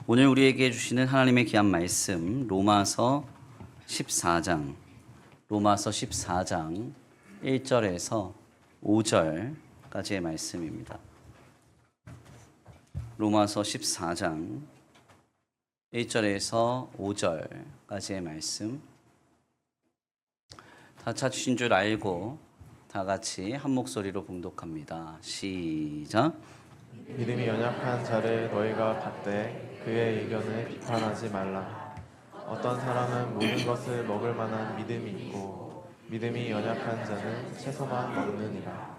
오늘 우리에게 주시는 하나님의 귀한 말씀 로마서 14장 1절에서 5절까지의 말씀입니다. 로마서 14장 1절에서 5절까지의 말씀 다 찾으신 줄 알고 다 같이 한 목소리로 봉독합니다. 시작. 믿음이 연약한 자를 너희가 받되 그의 의견을 비판하지 말라. 어떤 사람은 모든 것을 먹을 만한 믿음이 있고 믿음이 연약한 자는 채소만 먹느니라.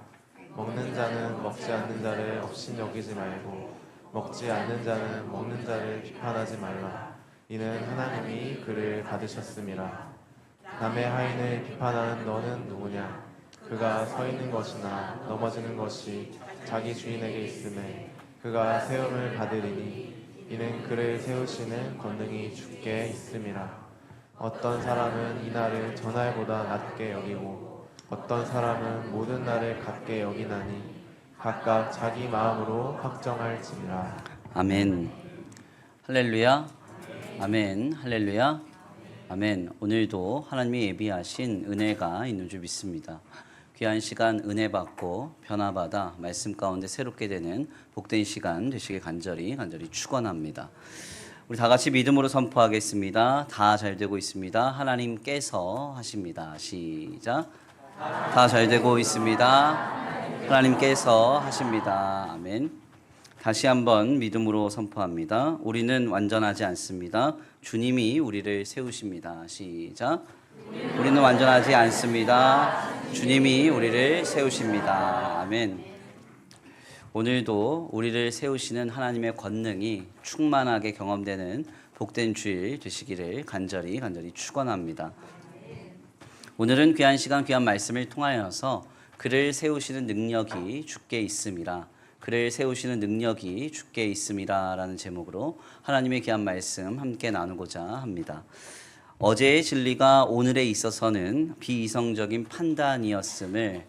먹는 자는 먹지 않는 자를 업신여기지 말고 먹지 않는 자는 먹는 자를 비판하지 말라. 이는 하나님이 그를 받으셨음이라. 남의 하인을 비판하는 너는 누구냐? 그가 서 있는 것이나 넘어지는 것이 자기 주인에게 있음에 그가 세움을 받으리니 이는 그를 세우시는 권능이 주께 있음이라. 어떤 사람은 이 날을 전날보다 낮게 여기고 어떤 사람은 모든 날을 같게 여기나니 각각 자기 마음으로 확정할지니라. 아멘. 할렐루야. 아멘. 할렐루야. 아멘. 오늘도 하나님이 예비하신 은혜가 있는 줄 믿습니다. 귀한 시간 은혜 받고 변화받아 말씀 가운데 새롭게 되는 복된 시간 되시길 간절히 축원합니다. 우리 다 같이 믿음으로 선포하겠습니다. 다 잘 되고 있습니다. 하나님께서 하십니다. 시작. 다 잘 되고 있습니다. 하나님께서 하십니다. 아멘. 다시 한번 믿음으로 선포합니다. 우리는 완전하지 않습니다. 주님이 우리를 세우십니다. 시작. 우리는 완전하지 않습니다. 주님이 우리를 세우십니다. 아멘. 오늘도 우리를 세우시는 하나님의 권능이 충만하게 경험되는 복된 주일 되시기를 간절히 축원합니다. 오늘은 귀한 시간 귀한 말씀을 통하여서 그를 세우시는 능력이 주께 있음이라, 그를 세우시는 능력이 주께 있음이라 라는 제목으로 하나님의 귀한 말씀 함께 나누고자 합니다. 어제의 진리가 오늘에 있어서는 비이성적인 판단이었음을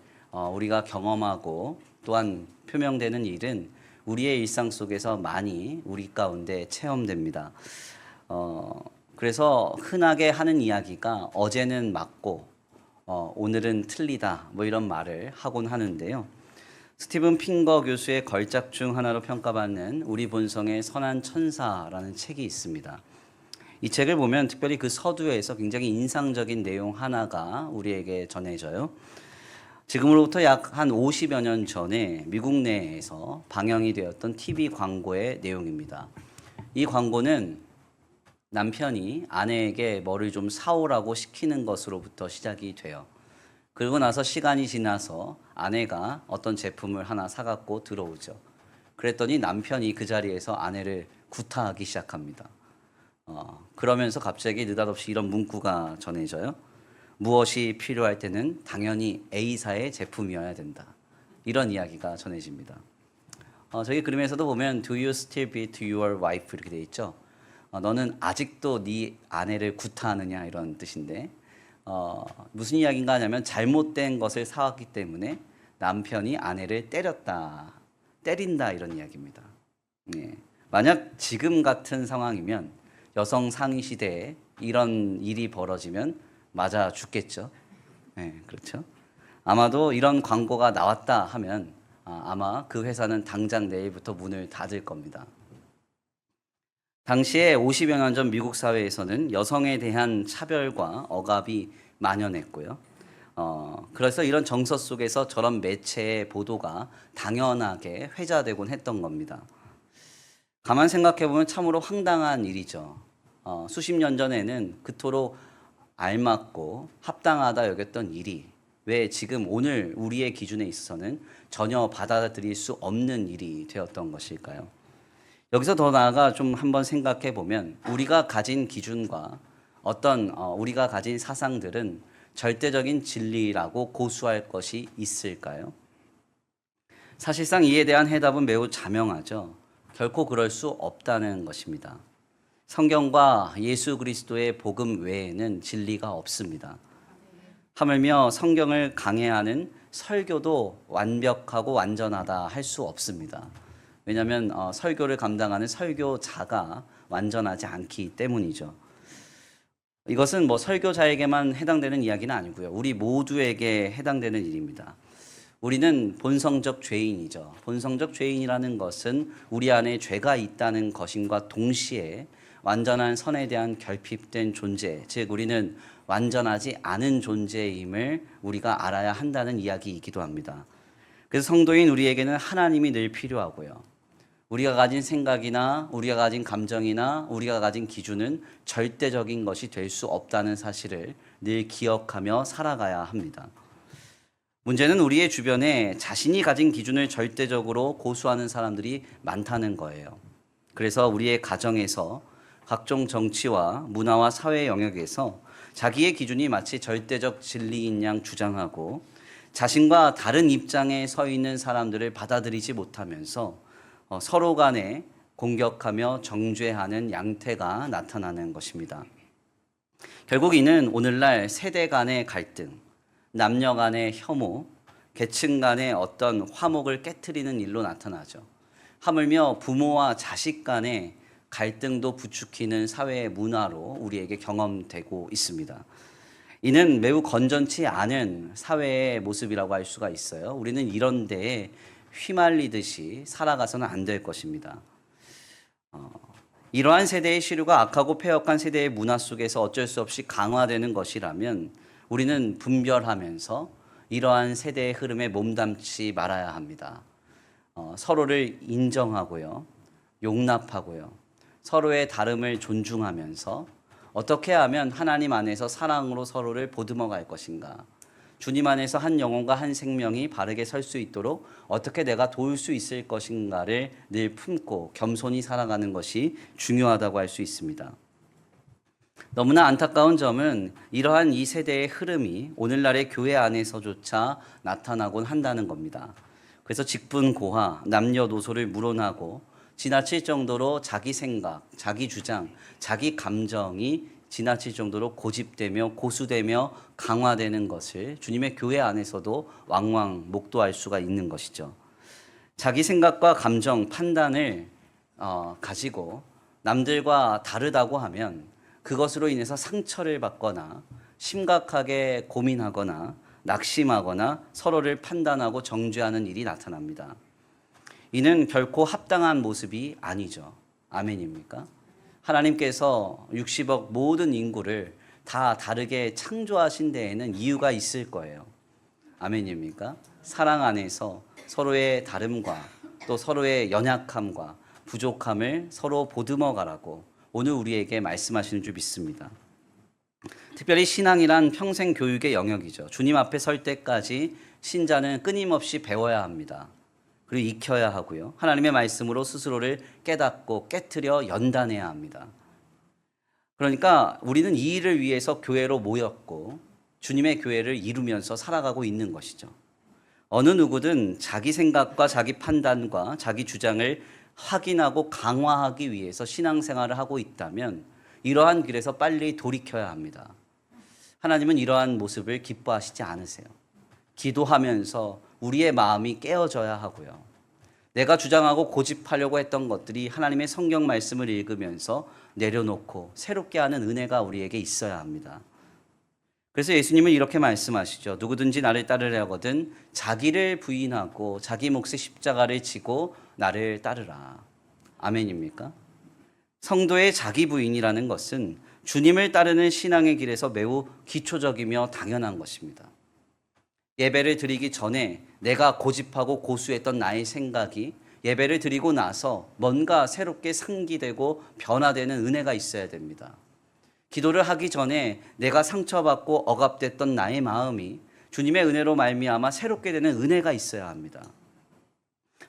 우리가 경험하고 또한 표명되는 일은 우리의 일상 속에서 많이 우리 가운데 체험됩니다. 그래서 흔하게 하는 이야기가 어제는 맞고 오늘은 틀리다 뭐 이런 말을 하곤 하는데요. 스티븐 핑거 교수의 걸작 중 하나로 평가받는 우리 본성의 선한 천사라는 책이 있습니다. 이 책을 보면 특별히 그 서두에서 굉장히 인상적인 내용 하나가 우리에게 전해져요. 지금으로부터 약 한 50여 년 전에 미국 내에서 방영이 되었던 TV 광고의 내용입니다. 이 광고는 남편이 아내에게 뭐를 좀 사오라고 시키는 것으로부터 시작이 돼요. 그리고 나서 시간이 지나서 아내가 어떤 제품을 하나 사갖고 들어오죠. 그랬더니 남편이 그 자리에서 아내를 구타하기 시작합니다. 그러면서 갑자기 느닷없이 이런 문구가 전해져요. 무엇이 필요할 때는 당연히 A사의 제품이어야 된다. 이런 이야기가 전해집니다. 저희 그림에서도 보면 Do you still beat your wife? 이렇게 돼 있죠. 너는 아직도 네 아내를 구타하느냐 이런 뜻인데 무슨 이야기인가 하냐면 잘못된 것을 사왔기 때문에 남편이 아내를 때린다 이런 이야기입니다. 네. 만약 지금 같은 상황이면 여성 상위 시대에 이런 일이 벌어지면 맞아 죽겠죠. 네, 그렇죠. 아마도 이런 광고가 나왔다 하면 아마 그 회사는 당장 내일부터 문을 닫을 겁니다. 당시에 50여 년 전 미국 사회에서는 여성에 대한 차별과 억압이 만연했고요. 그래서 이런 정서 속에서 저런 매체의 보도가 당연하게 회자되곤 했던 겁니다. 가만 생각해보면 참으로 황당한 일이죠. 수십 년 전에는 그토록 알맞고 합당하다 여겼던 일이 왜 지금 오늘 우리의 기준에 있어서는 전혀 받아들일 수 없는 일이 되었던 것일까요? 여기서 더 나아가 좀 한번 생각해 보면 우리가 가진 기준과 어떤 우리가 가진 사상들은 절대적인 진리라고 고수할 것이 있을까요? 사실상 이에 대한 해답은 매우 자명하죠. 결코 그럴 수 없다는 것입니다. 성경과 예수 그리스도의 복음 외에는 진리가 없습니다. 하물며 성경을 강해하는 설교도 완벽하고 완전하다 할 수 없습니다. 왜냐하면 설교를 감당하는 설교자가 완전하지 않기 때문이죠. 이것은 뭐 설교자에게만 해당되는 이야기는 아니고요. 우리 모두에게 해당되는 일입니다. 우리는 본성적 죄인이죠. 본성적 죄인이라는 것은 우리 안에 죄가 있다는 것임과 동시에 완전한 선에 대한 결핍된 존재, 즉 우리는 완전하지 않은 존재임을 우리가 알아야 한다는 이야기이기도 합니다. 그래서 성도인 우리에게는 하나님이 늘 필요하고요. 우리가 가진 생각이나 우리가 가진 감정이나 우리가 가진 기준은 절대적인 것이 될 수 없다는 사실을 늘 기억하며 살아가야 합니다. 문제는 우리의 주변에 자신이 가진 기준을 절대적으로 고수하는 사람들이 많다는 거예요. 그래서 우리의 가정에서 각종 정치와 문화와 사회 영역에서 자기의 기준이 마치 절대적 진리인 양 주장하고 자신과 다른 입장에 서 있는 사람들을 받아들이지 못하면서 서로 간에 공격하며 정죄하는 양태가 나타나는 것입니다. 결국 이는 오늘날 세대 간의 갈등, 남녀 간의 혐오, 계층 간의 어떤 화목을 깨트리는 일로 나타나죠. 하물며 부모와 자식 간의 갈등도 부추기는 사회의 문화로 우리에게 경험되고 있습니다. 이는 매우 건전치 않은 사회의 모습이라고 할 수가 있어요. 우리는 이런 데에 휘말리듯이 살아가서는 안 될 것입니다. 이러한 세대의 시류가 악하고 폐역한 세대의 문화 속에서 어쩔 수 없이 강화되는 것이라면 우리는 분별하면서 이러한 세대의 흐름에 몸담지 말아야 합니다. 서로를 인정하고요, 용납하고요, 서로의 다름을 존중하면서 어떻게 하면 하나님 안에서 사랑으로 서로를 보듬어 갈 것인가, 주님 안에서 한 영혼과 한 생명이 바르게 설 수 있도록 어떻게 내가 도울 수 있을 것인가를 늘 품고 겸손히 살아가는 것이 중요하다고 할 수 있습니다. 너무나 안타까운 점은 이러한 이 세대의 흐름이 오늘날의 교회 안에서조차 나타나곤 한다는 겁니다. 그래서 직분고하, 남녀노소를 물어나고 지나칠 정도로 자기 생각, 자기 주장, 자기 감정이 지나칠 정도로 고집되며 고수되며 강화되는 것을 주님의 교회 안에서도 왕왕 목도할 수가 있는 것이죠. 자기 생각과 감정, 판단을 가지고 남들과 다르다고 하면 그것으로 인해서 상처를 받거나 심각하게 고민하거나 낙심하거나 서로를 판단하고 정죄하는 일이 나타납니다. 이는 결코 합당한 모습이 아니죠. 아멘입니까? 하나님께서 60억 모든 인구를 다 다르게 창조하신 데에는 이유가 있을 거예요. 아멘입니까? 사랑 안에서 서로의 다름과 또 서로의 연약함과 부족함을 서로 보듬어 가라고 오늘 우리에게 말씀하시는 줄 믿습니다. 특별히 신앙이란 평생 교육의 영역이죠. 주님 앞에 설 때까지 신자는 끊임없이 배워야 합니다. 그리고 익혀야 하고요. 하나님의 말씀으로 스스로를 깨닫고 깨트려 연단해야 합니다. 그러니까 우리는 이 일을 위해서 교회로 모였고 주님의 교회를 이루면서 살아가고 있는 것이죠. 어느 누구든 자기 생각과 자기 판단과 자기 주장을 확인하고 강화하기 위해서 신앙생활을 하고 있다면 이러한 길에서 빨리 돌이켜야 합니다. 하나님은 이러한 모습을 기뻐하시지 않으세요. 기도하면서 우리의 마음이 깨어져야 하고요. 내가 주장하고 고집하려고 했던 것들이 하나님의 성경 말씀을 읽으면서 내려놓고 새롭게 하는 은혜가 우리에게 있어야 합니다. 그래서 예수님은 이렇게 말씀하시죠. 누구든지 나를 따르려거든 자기를 부인하고 자기 몫의 십자가를 지고 나를 따르라. 아멘입니까? 성도의 자기 부인이라는 것은 주님을 따르는 신앙의 길에서 매우 기초적이며 당연한 것입니다. 예배를 드리기 전에 내가 고집하고 고수했던 나의 생각이 예배를 드리고 나서 뭔가 새롭게 상기되고 변화되는 은혜가 있어야 됩니다. 기도를 하기 전에 내가 상처받고 억압됐던 나의 마음이 주님의 은혜로 말미암아 새롭게 되는 은혜가 있어야 합니다.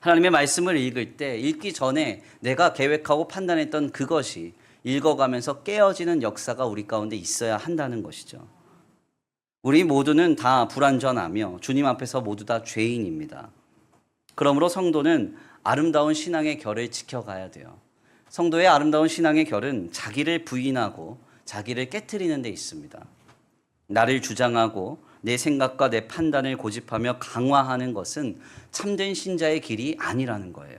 하나님의 말씀을 읽을 때 읽기 전에 내가 계획하고 판단했던 그것이 읽어가면서 깨어지는 역사가 우리 가운데 있어야 한다는 것이죠. 우리 모두는 다 불완전하며 주님 앞에서 모두 다 죄인입니다. 그러므로 성도는 아름다운 신앙의 결을 지켜가야 돼요. 성도의 아름다운 신앙의 결은 자기를 부인하고 자기를 깨트리는 데 있습니다. 나를 주장하고 내 생각과 내 판단을 고집하며 강화하는 것은 참된 신자의 길이 아니라는 거예요.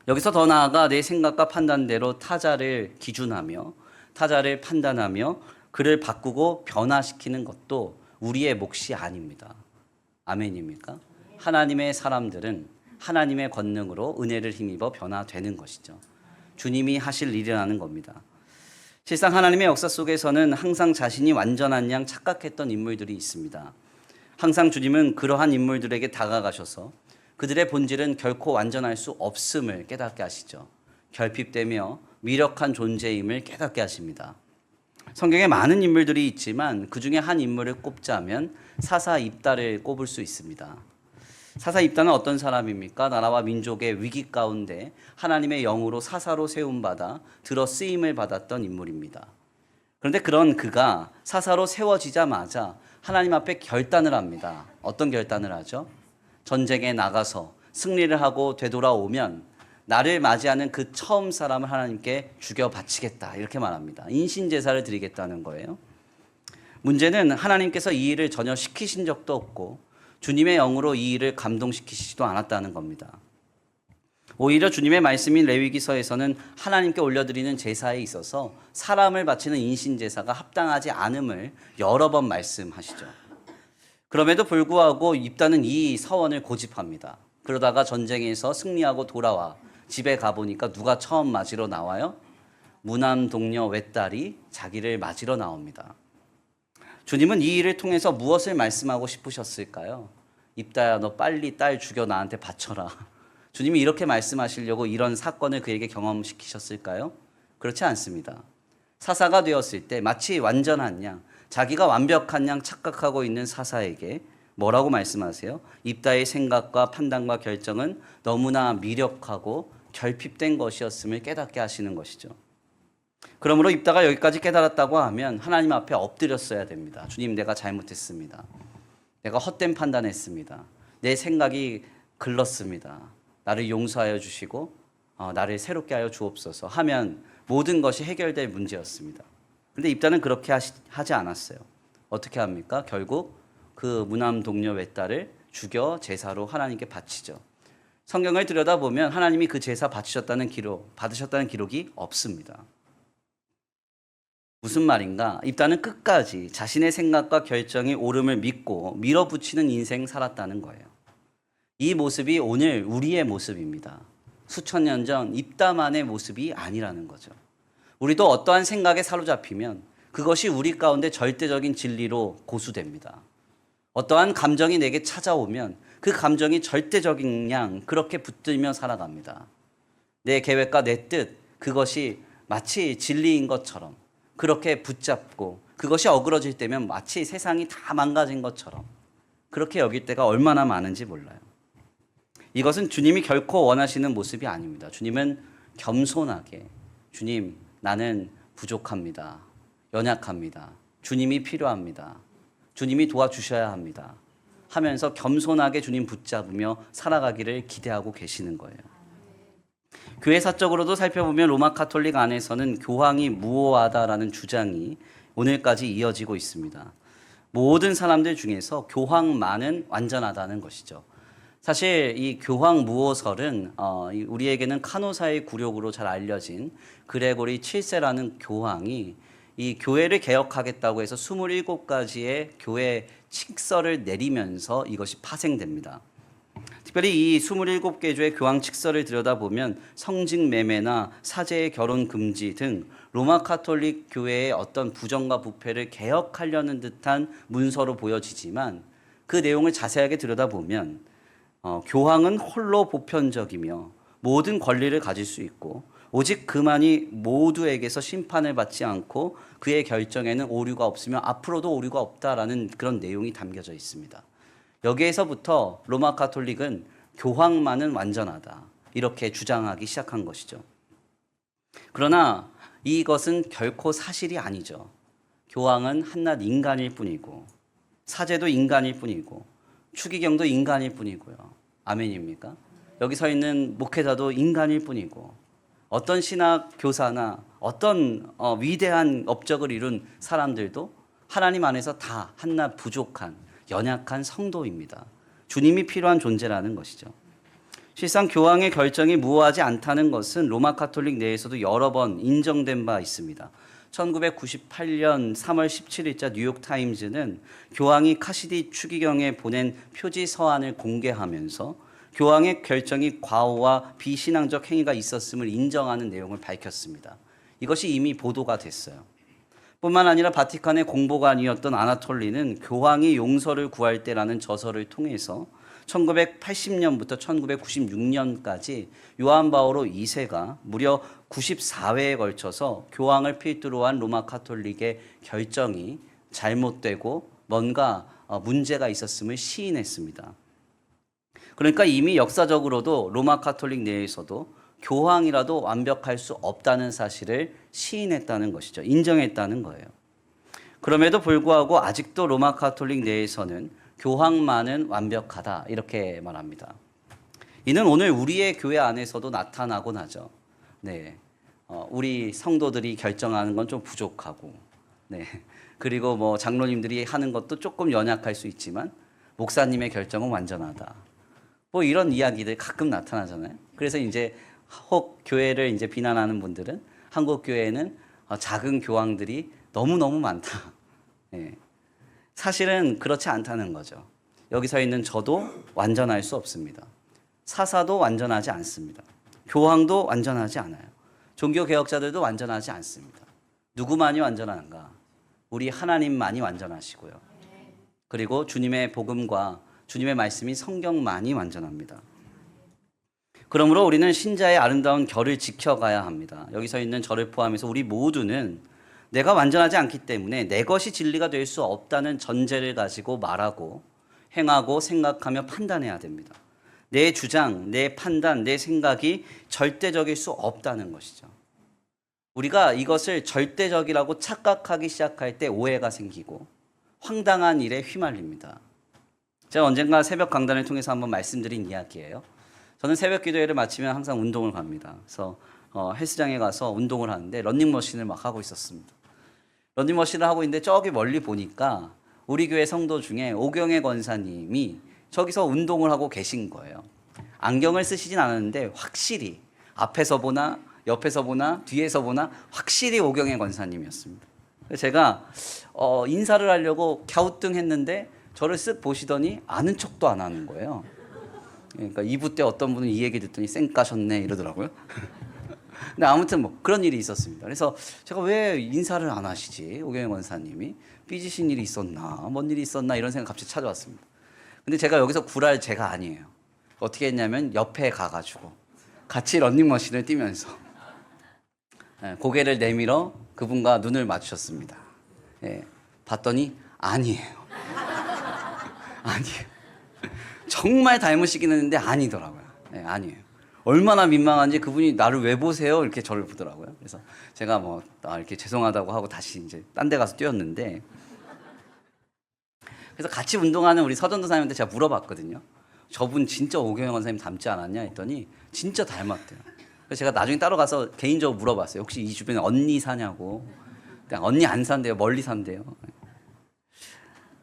여기서 더 나아가 내 생각과 판단대로 타자를 기준하며 타자를 판단하며 그를 바꾸고 변화시키는 것도 우리의 몫이 아닙니다. 아멘입니까? 하나님의 사람들은 하나님의 권능으로 은혜를 힘입어 변화되는 것이죠. 주님이 하실 일이라는 겁니다. 실상 하나님의 역사 속에서는 항상 자신이 완전한 양 착각했던 인물들이 있습니다. 항상 주님은 그러한 인물들에게 다가가셔서 그들의 본질은 결코 완전할 수 없음을 깨닫게 하시죠. 결핍되며 미력한 존재임을 깨닫게 하십니다. 성경에 많은 인물들이 있지만 그 중에 한 인물을 꼽자면 사사 입다를 꼽을 수 있습니다. 사사 입다는 어떤 사람입니까? 나라와 민족의 위기 가운데 하나님의 영으로 사사로 세움받아 들어 쓰임을 받았던 인물입니다. 그런데 그런 그가 사사로 세워지자마자 하나님 앞에 결단을 합니다. 어떤 결단을 하죠? 전쟁에 나가서 승리를 하고 되돌아오면 나를 맞이하는 그 처음 사람을 하나님께 죽여 바치겠다, 이렇게 말합니다. 인신제사를 드리겠다는 거예요. 문제는 하나님께서 이 일을 전혀 시키신 적도 없고 주님의 영으로 이 일을 감동시키시지도 않았다는 겁니다. 오히려 주님의 말씀인 레위기서에서는 하나님께 올려드리는 제사에 있어서 사람을 바치는 인신제사가 합당하지 않음을 여러 번 말씀하시죠. 그럼에도 불구하고 입다는 이 서원을 고집합니다. 그러다가 전쟁에서 승리하고 돌아와 집에 가보니까 누가 처음 맞으러 나와요? 무남 동료 외딸이 자기를 맞으러 나옵니다. 주님은 이 일을 통해서 무엇을 말씀하고 싶으셨을까요? 입다야, 너 빨리 딸 죽여 나한테 바쳐라. 주님이 이렇게 말씀하시려고 이런 사건을 그에게 경험시키셨을까요? 그렇지 않습니다. 사사가 되었을 때 마치 완전한 양, 자기가 완벽한 양 착각하고 있는 사사에게 뭐라고 말씀하세요? 입다의 생각과 판단과 결정은 너무나 미력하고 결핍된 것이었음을 깨닫게 하시는 것이죠. 그러므로 입다가 여기까지 깨달았다고 하면 하나님 앞에 엎드렸어야 됩니다. 주님, 내가 잘못했습니다. 내가 헛된 판단했습니다. 내 생각이 글렀습니다. 나를 용서하여 주시고 나를 새롭게 하여 주옵소서 하면 모든 것이 해결될 문제였습니다. 그런데 입다는 그렇게 하지 않았어요. 어떻게 합니까? 결국 그 무남 동료 외딸을 죽여 제사로 하나님께 바치죠. 성경을 들여다보면 하나님이 그 제사 받으셨다는 기록이 없습니다. 무슨 말인가? 입다는 끝까지 자신의 생각과 결정이 옳음을 믿고 밀어붙이는 인생 살았다는 거예요. 이 모습이 오늘 우리의 모습입니다. 수천 년 전 입다만의 모습이 아니라는 거죠. 우리도 어떠한 생각에 사로잡히면 그것이 우리 가운데 절대적인 진리로 고수됩니다. 어떠한 감정이 내게 찾아오면 그 감정이 절대적인 양 그렇게 붙들며 살아갑니다. 내 계획과 내 뜻, 그것이 마치 진리인 것처럼 그렇게 붙잡고 그것이 어그러질 때면 마치 세상이 다 망가진 것처럼 그렇게 여길 때가 얼마나 많은지 몰라요. 이것은 주님이 결코 원하시는 모습이 아닙니다. 주님은 겸손하게, 주님, 나는 부족합니다. 연약합니다. 주님이 필요합니다. 주님이 도와주셔야 합니다. 하면서 겸손하게 주님 붙잡으며 살아가기를 기대하고 계시는 거예요. 교회사적으로도 살펴보면 로마 카톨릭 안에서는 교황이 무오하다라는 주장이 오늘까지 이어지고 있습니다. 모든 사람들 중에서 교황만은 완전하다는 것이죠. 사실 이 교황 무오설은 우리에게는 카노사의 굴욕으로 잘 알려진 그레고리 7세라는 교황이 이 교회를 개혁하겠다고 해서 27가지의 교회 칙서를 내리면서 이것이 파생됩니다. 특별히 이 27개조의 교황 칙서를 들여다보면 성직 매매나 사제의 결혼 금지 등 로마 카톨릭 교회의 어떤 부정과 부패를 개혁하려는 듯한 문서로 보여지지만 그 내용을 자세하게 들여다보면 교황은 홀로 보편적이며 모든 권리를 가질 수 있고 오직 그만이 모두에게서 심판을 받지 않고 그의 결정에는 오류가 없으며 앞으로도 오류가 없다라는 그런 내용이 담겨져 있습니다. 여기에서부터 로마 카톨릭은 교황만은 완전하다 이렇게 주장하기 시작한 것이죠. 그러나 이것은 결코 사실이 아니죠. 교황은 한낱 인간일 뿐이고 사제도 인간일 뿐이고 추기경도 인간일 뿐이고요. 아멘입니까? 여기 서 있는 목회자도 인간일 뿐이고 어떤 신학 교사나 어떤 위대한 업적을 이룬 사람들도 하나님 안에서 다 한낱 부족한 연약한 성도입니다. 주님이 필요한 존재라는 것이죠. 실상 교황의 결정이 무효하지 않다는 것은 로마 카톨릭 내에서도 여러 번 인정된 바 있습니다. 1998년 3월 17일자 뉴욕 타임즈는 교황이 카시디 추기경에 보낸 표지 서한을 공개하면서 교황의 결정이 과오와 비신앙적 행위가 있었음을 인정하는 내용을 밝혔습니다. 이것이 이미 보도가 됐어요. 뿐만 아니라 바티칸의 공보관이었던 아나톨리는 교황이 용서를 구할 때라는 저서를 통해서 1980년부터 1996년까지 요한 바오로 2세가 무려 94회에 걸쳐서 교황을 필두로 한 로마 카톨릭의 결정이 잘못되고 뭔가 문제가 있었음을 시인했습니다. 그러니까 이미 역사적으로도 로마 카톨릭 내에서도 교황이라도 완벽할 수 없다는 사실을 시인했다는 것이죠. 인정했다는 거예요. 그럼에도 불구하고 아직도 로마 카톨릭 내에서는 교황만은 완벽하다 이렇게 말합니다. 이는 오늘 우리의 교회 안에서도 나타나곤 하죠. 네, 우리 성도들이 결정하는 건 좀 부족하고, 네, 그리고 뭐 장로님들이 하는 것도 조금 연약할 수 있지만 목사님의 결정은 완전하다. 뭐 이런 이야기들 가끔 나타나잖아요. 그래서 이제 혹 교회를 이제 비난하는 분들은 한국 교회에는 작은 교황들이 너무 많다. 네. 사실은 그렇지 않다는 거죠. 여기 서 있는 저도 완전할 수 없습니다. 사사도 완전하지 않습니다. 교황도 완전하지 않아요. 종교개혁자들도 완전하지 않습니다. 누구만이 완전한가? 우리 하나님만이 완전하시고요. 그리고 주님의 복음과 주님의 말씀이 성경만이 완전합니다. 그러므로 우리는 신자의 아름다운 결을 지켜가야 합니다. 여기 서 있는 저를 포함해서 우리 모두는 내가 완전하지 않기 때문에 내 것이 진리가 될 수 없다는 전제를 가지고 말하고 행하고 생각하며 판단해야 됩니다. 내 주장, 내 판단, 내 생각이 절대적일 수 없다는 것이죠. 우리가 이것을 절대적이라고 착각하기 시작할 때 오해가 생기고 황당한 일에 휘말립니다. 제가 언젠가 새벽 강단을 통해서 한번 말씀드린 이야기예요. 저는 새벽 기도회를 마치면 항상 운동을 갑니다. 그래서 헬스장에 가서 운동을 하는데 러닝머신을 막 하고 있었습니다. 러닝머신을 하고 있는데 저기 멀리 보니까 우리 교회 성도 중에 오경애 권사님이 저기서 운동을 하고 계신 거예요. 안경을 쓰시진 않았는데 확실히 앞에서 보나 옆에서 보나 뒤에서 보나 확실히 오경애 권사님이었습니다. 그래서 제가 인사를 하려고 갸우뚱했는데 저를 쓱 보시더니 아는 척도 안 하는 거예요. 그러니까 2부 때 어떤 분은 이 얘기 듣더니 쌩 까셨네 이러더라고요. 근데 아무튼 뭐 그런 일이 있었습니다. 그래서 제가 왜 인사를 안 하시지? 오경영 원사님이 삐지신 일이 있었나? 뭔 일이 있었나? 이런 생각 갑자기 찾아왔습니다. 근데 제가 여기서 굴할 제가 아니에요. 어떻게 했냐면 옆에 가가지고 같이 런닝머신을 뛰면서 고개를 내밀어 그분과 눈을 맞추셨습니다. 봤더니 아니에요. 아니에요. 정말 닮으시긴 했는데 아니더라고요. 아니에요. 얼마나 민망한지 그분이 나를 왜 보세요? 이렇게 저를 보더라고요. 그래서 제가 뭐 이렇게 죄송하다고 하고 다시 이제 딴 데 가서 뛰었는데, 그래서 같이 운동하는 우리 서전도사님한테 제가 물어봤거든요. 저분 진짜 오경영 원사님 닮지 않았냐 했더니 진짜 닮았대요. 그래서 제가 나중에 따로 가서 개인적으로 물어봤어요. 혹시 이 주변에 언니 사냐고. 언니 안 산대요. 멀리 산대요.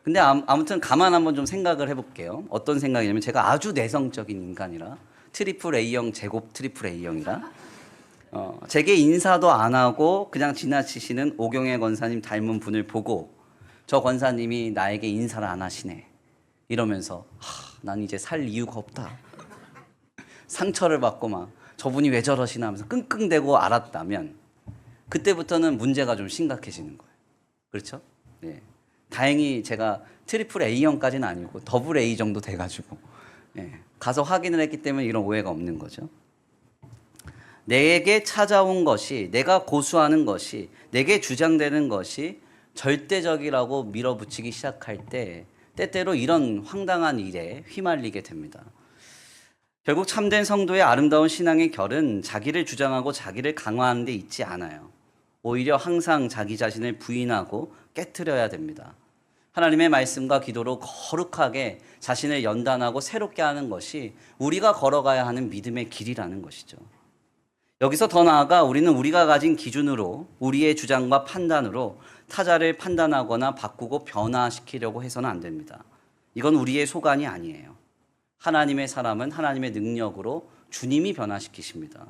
근데 아무튼 가만 한번 좀 생각을 해볼게요. 어떤 생각이냐면 제가 아주 내성적인 인간이라 트리플 A형 제곱 트리플 A형이라 제게 인사도 안 하고 그냥 지나치시는 오경애 권사님 닮은 분을 보고 저 권사님이 나에게 인사를 안 하시네 이러면서 난 이제 살 이유가 없다. 상처를 받고 막 저분이 왜 저러시나 하면서 끙끙대고 알았다면 그때부터는 문제가 좀 심각해지는 거예요. 그렇죠? 네. 다행히 제가 트리플 A형까지는 아니고 더블 A 정도 돼가지고 가서 확인을 했기 때문에 이런 오해가 없는 거죠. 내게 찾아온 것이, 내가 고수하는 것이, 내게 주장되는 것이 절대적이라고 밀어붙이기 시작할 때 때때로 이런 황당한 일에 휘말리게 됩니다. 결국 참된 성도의 아름다운 신앙의 결은 자기를 주장하고 자기를 강화하는 데 있지 않아요. 오히려 항상 자기 자신을 부인하고 깨트려야 됩니다. 하나님의 말씀과 기도로 거룩하게 자신을 연단하고 새롭게 하는 것이 우리가 걸어가야 하는 믿음의 길이라는 것이죠. 여기서 더 나아가 우리는 우리가 가진 기준으로 우리의 주장과 판단으로 타자를 판단하거나 바꾸고 변화시키려고 해서는 안 됩니다. 이건 우리의 소관이 아니에요. 하나님의 사람은 하나님의 능력으로 주님이 변화시키십니다.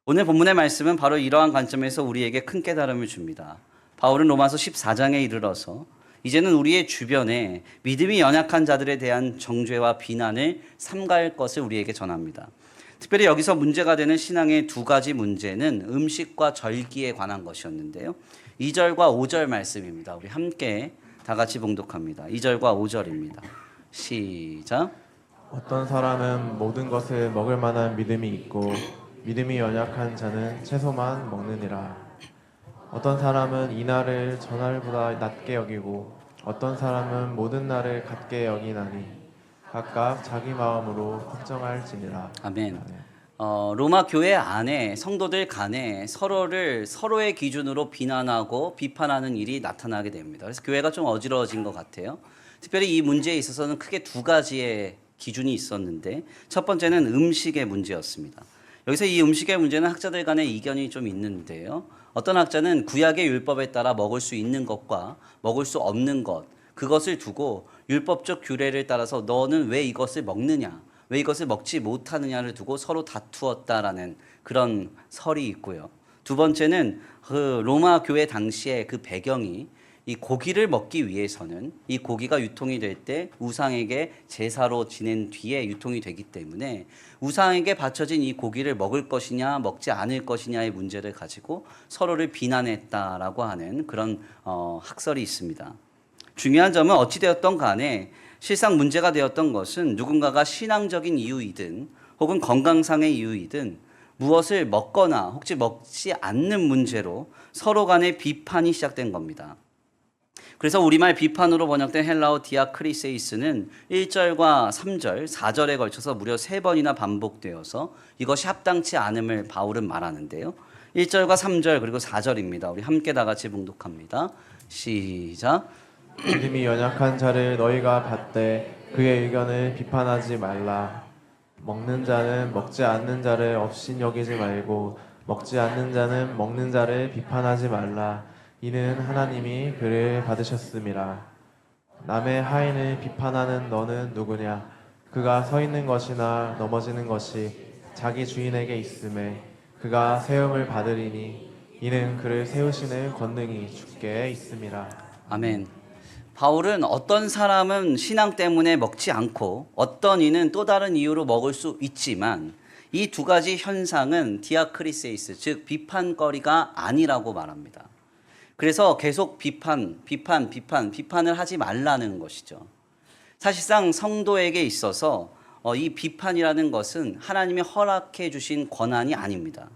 오늘 본문의 말씀은 바로 이러한 관점에서 우리에게 큰 깨달음을 줍니다. 바울은 로마서 14장에 이르러서 이제는 우리의 주변에 믿음이 연약한 자들에 대한 정죄와 비난을 삼가할 것을 우리에게 전합니다. 특별히 여기서 문제가 되는 신앙의 두 가지 문제는 음식과 절기에 관한 것이었는데요. 2절과 5절 말씀입니다. 우리 함께 다 같이 봉독합니다. 2절과 5절입니다. 시작. 어떤 사람은 모든 것을 먹을 만한 믿음이 있고 믿음이 연약한 자는 채소만 먹느니라. 어떤 사람은 이날을 전날보다 낮게 여기고 어떤 사람은 모든 날을 같게 여기나니 각각 자기 마음으로 확정할지니라. 아멘. 로마 교회 안에 성도들 간에 서로의 기준으로 비난하고 비판하는 일이 나타나게 됩니다. 그래서 교회가 좀 어지러워진 것 같아요. 특별히 이 문제에 있어서는 크게 두 가지의 기준이 있었는데 첫 번째는 음식의 문제였습니다. 여기서 이 음식의 문제는 학자들 간의 이견이 좀 있는데요. 어떤 학자는 구약의 율법에 따라 먹을 수 있는 것과 먹을 수 없는 것, 그것을 두고 율법적 규례를 따라서 너는 왜 이것을 먹느냐, 왜 이것을 먹지 못하느냐를 두고 서로 다투었다라는 그런 설이 있고요. 두 번째는 그 로마 교회 당시의 그 배경이 이 고기를 먹기 위해서는 이 고기가 유통이 될 때 우상에게 제사로 지낸 뒤에 유통이 되기 때문에 우상에게 바쳐진 이 고기를 먹을 것이냐 먹지 않을 것이냐의 문제를 가지고 서로를 비난했다라고 하는 그런 학설이 있습니다. 중요한 점은 어찌되었던 간에 실상 문제가 되었던 것은 누군가가 신앙적인 이유이든 혹은 건강상의 이유이든 무엇을 먹거나 혹시 먹지 않는 문제로 서로 간의 비판이 시작된 겁니다. 그래서 우리말 비판으로 번역된 헬라어 디아크리세이스는 1절과 3절, 4절에 걸쳐서 무려 3번이나 반복되어서 이것이 합당치 않음을 바울은 말하는데요. 1절과 3절 그리고 4절입니다. 우리 함께 다 같이 봉독합니다. 시작. 믿음이 연약한 자를 너희가 받되 그의 의견을 비판하지 말라. 먹는 자는 먹지 않는 자를 업신 여기지 말고 먹지 않는 자는 먹는 자를 비판하지 말라. 이는 하나님이 그를 받으셨음이라. 남의 하인을 비판하는 너는 누구냐? 그가 서 있는 것이나 넘어지는 것이 자기 주인에게 있음에 그가 세움을 받으리니 이는 그를 세우시는 권능이 주께 있음이라. 아멘. 바울은 어떤 사람은 신앙 때문에 먹지 않고 어떤 이는 또 다른 이유로 먹을 수 있지만 이 두 가지 현상은 디아크리세이스, 즉 비판거리가 아니라고 말합니다. 그래서 계속 비판을 하지 말라는 것이죠. 사실상 성도에게 있어서 이 비판이라는 것은 하나님이 허락해 주신 권한이 아닙니다.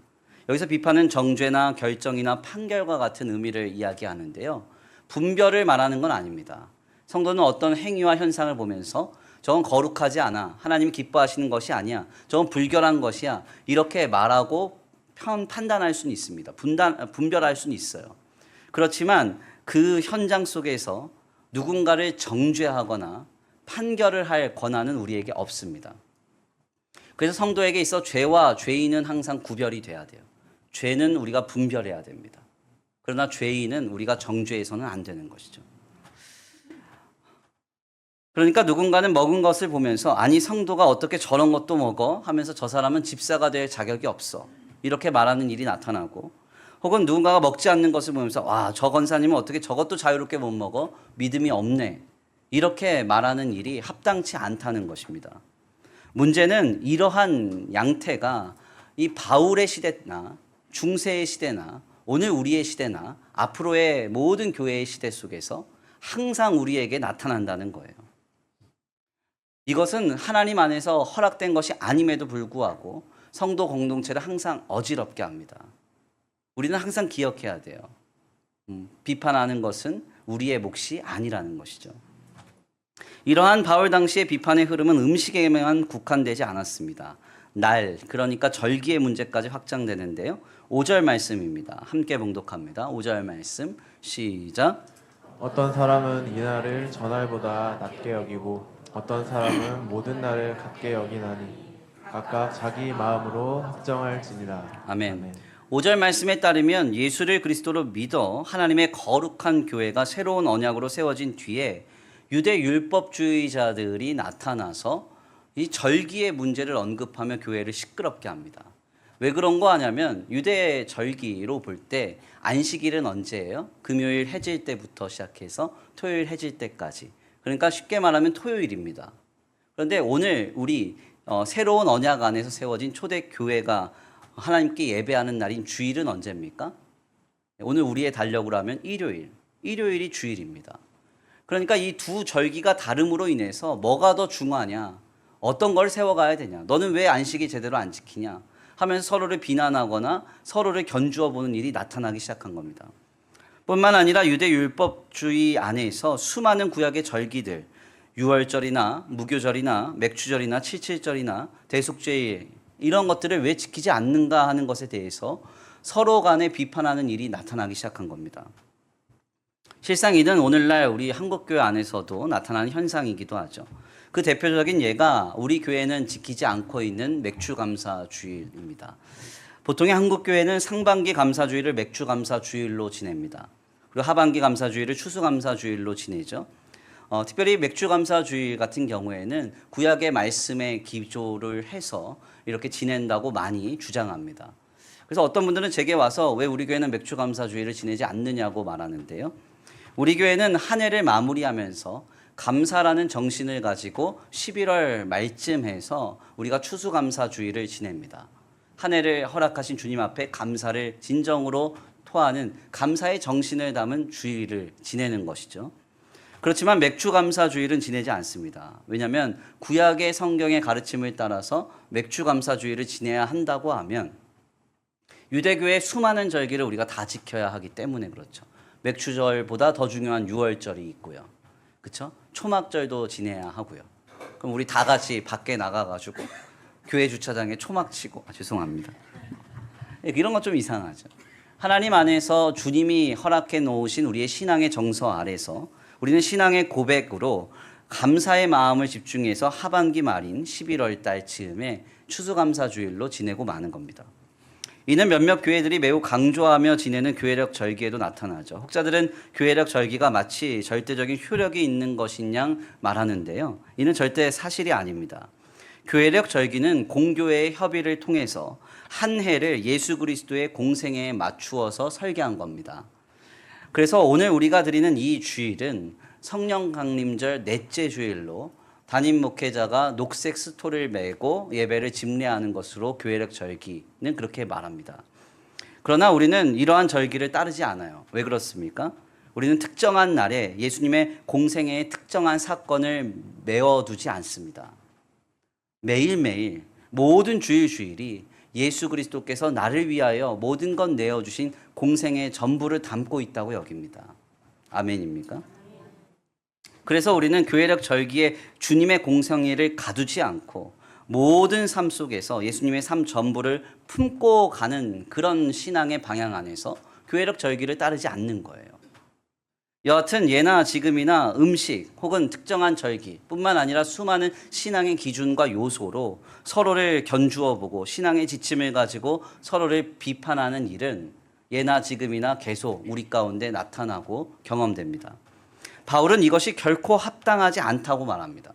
여기서 비판은 정죄나 결정이나 판결과 같은 의미를 이야기하는데요. 분별을 말하는 건 아닙니다. 성도는 어떤 행위와 현상을 보면서 저건 거룩하지 않아, 하나님이 기뻐하시는 것이 아니야, 저건 불결한 것이야, 이렇게 말하고 판단할 수는 있습니다. 분별할 수는 있어요. 그렇지만 그 현장 속에서 누군가를 정죄하거나 판결을 할 권한은 우리에게 없습니다. 그래서 성도에게 있어 죄와 죄인은 항상 구별이 돼야 돼요. 죄는 우리가 분별해야 됩니다. 그러나 죄인은 우리가 정죄해서는 안 되는 것이죠. 그러니까 누군가는 먹은 것을 보면서 아니 성도가 어떻게 저런 것도 먹어? 하면서 저 사람은 집사가 될 자격이 없어. 이렇게 말하는 일이 나타나고 혹은 누군가가 먹지 않는 것을 보면서 와, 저 권사님은 어떻게 저것도 자유롭게 못 먹어? 믿음이 없네. 이렇게 말하는 일이 합당치 않다는 것입니다. 문제는 이러한 양태가 이 바울의 시대나 중세의 시대나 오늘 우리의 시대나 앞으로의 모든 교회의 시대 속에서 항상 우리에게 나타난다는 거예요. 이것은 하나님 안에서 허락된 것이 아님에도 불구하고 성도 공동체를 항상 어지럽게 합니다. 우리는 항상 기억해야 돼요. 비판하는 것은 우리의 몫이 아니라는 것이죠. 이러한 바울 당시의 비판의 흐름은 음식에만 국한되지 않았습니다. 날, 그러니까 절기의 문제까지 확장되는데요. 5절 말씀입니다. 함께 봉독합니다. 5절 말씀 시작. 어떤 사람은 이날을 전날보다 낮게 여기고 어떤 사람은 모든 날을 같게 여기나니 각각 자기 마음으로 확정할지니라. 아멘. 5절 말씀에 따르면 예수를 그리스도로 믿어 하나님의 거룩한 교회가 새로운 언약으로 세워진 뒤에 유대 율법주의자들이 나타나서 이 절기의 문제를 언급하며 교회를 시끄럽게 합니다. 왜 그런 거 하냐면 유대 절기로 볼 때 안식일은 언제예요? 금요일 해질 때부터 시작해서 토요일 해질 때까지. 그러니까 쉽게 말하면 토요일입니다. 그런데 오늘 우리 새로운 언약 안에서 세워진 초대 교회가 하나님께 예배하는 날인 주일은 언제입니까? 오늘 우리의 달력으로 하면 일요일이 주일입니다. 그러니까 이 두 절기가 다름으로 인해서 뭐가 더 중요하냐, 어떤 걸 세워가야 되냐, 너는 왜 안식이 제대로 안 지키냐 하면서 서로를 비난하거나 서로를 견주어 보는 일이 나타나기 시작한 겁니다. 뿐만 아니라 유대 율법주의 안에서 수많은 구약의 절기들, 유월절이나 무교절이나 맥주절이나 칠칠절이나 대속죄일 이런 것들을 왜 지키지 않는가 하는 것에 대해서 서로 간에 비판하는 일이 나타나기 시작한 겁니다. 실상 이는 오늘날 우리 한국교회 안에서도 나타나는 현상이기도 하죠. 그 대표적인 예가 우리 교회는 지키지 않고 있는 맥주감사주일입니다. 보통의 한국교회는 상반기 감사주일을 맥주감사주일로 지냅니다. 그리고 하반기 감사주일을 추수감사주일로 지내죠. 특별히 맥주감사주일 같은 경우에는 구약의 말씀에 기초를 해서 이렇게 지낸다고 많이 주장합니다. 그래서 어떤 분들은 제게 와서 왜 우리 교회는 맥주감사주일을 지내지 않느냐고 말하는데요. 우리 교회는 한 해를 마무리하면서 감사라는 정신을 가지고 11월 말쯤 해서 우리가 추수감사주일을 지냅니다. 한 해를 허락하신 주님 앞에 감사를 진정으로 토하는 감사의 정신을 담은 주일을 지내는 것이죠. 그렇지만 맥주감사주일은 지내지 않습니다. 왜냐하면 구약의 성경의 가르침을 따라서 맥주감사주일을 지내야 한다고 하면 유대교의 수많은 절기를 우리가 다 지켜야 하기 때문에 그렇죠. 맥주절보다 더 중요한 유월절이 있고요. 그렇죠? 초막절도 지내야 하고요. 그럼 우리 다 같이 밖에 나가가지고 교회 주차장에 초막 치고 죄송합니다. 이런 건 좀 이상하죠. 하나님 안에서 주님이 허락해 놓으신 우리의 신앙의 정서 아래서 우리는 신앙의 고백으로 감사의 마음을 집중해서 하반기 말인 11월 달 즈음에 추수감사주일로 지내고 마는 겁니다. 이는 몇몇 교회들이 매우 강조하며 지내는 교회력 절기에도 나타나죠. 혹자들은 교회력 절기가 마치 절대적인 효력이 있는 것인 양 말하는데요. 이는 절대 사실이 아닙니다. 교회력 절기는 공교회의 협의를 통해서 한 해를 예수 그리스도의 공생애에 맞추어서 설계한 겁니다. 그래서 오늘 우리가 드리는 이 주일은 성령 강림절 넷째 주일로 담임 목회자가 녹색 스토리를 메고 예배를 집례하는 것으로 교회력 절기는 그렇게 말합니다. 그러나 우리는 이러한 절기를 따르지 않아요. 왜 그렇습니까? 우리는 특정한 날에 예수님의 공생애의 특정한 사건을 메워두지 않습니다. 매일매일 모든 주일이 예수 그리스도께서 나를 위하여 모든 것 내어주신 공생의 전부를 담고 있다고 여깁니다. 아멘입니까? 그래서 우리는 교회력 절기에 주님의 공생애를 가두지 않고 모든 삶 속에서 예수님의 삶 전부를 품고 가는 그런 신앙의 방향 안에서 교회력 절기를 따르지 않는 거예요. 여하튼 예나 지금이나 음식 혹은 특정한 절기 뿐만 아니라 수많은 신앙의 기준과 요소로 서로를 견주어 보고 신앙의 지침을 가지고 서로를 비판하는 일은 예나 지금이나 계속 우리 가운데 나타나고 경험됩니다. 바울은 이것이 결코 합당하지 않다고 말합니다.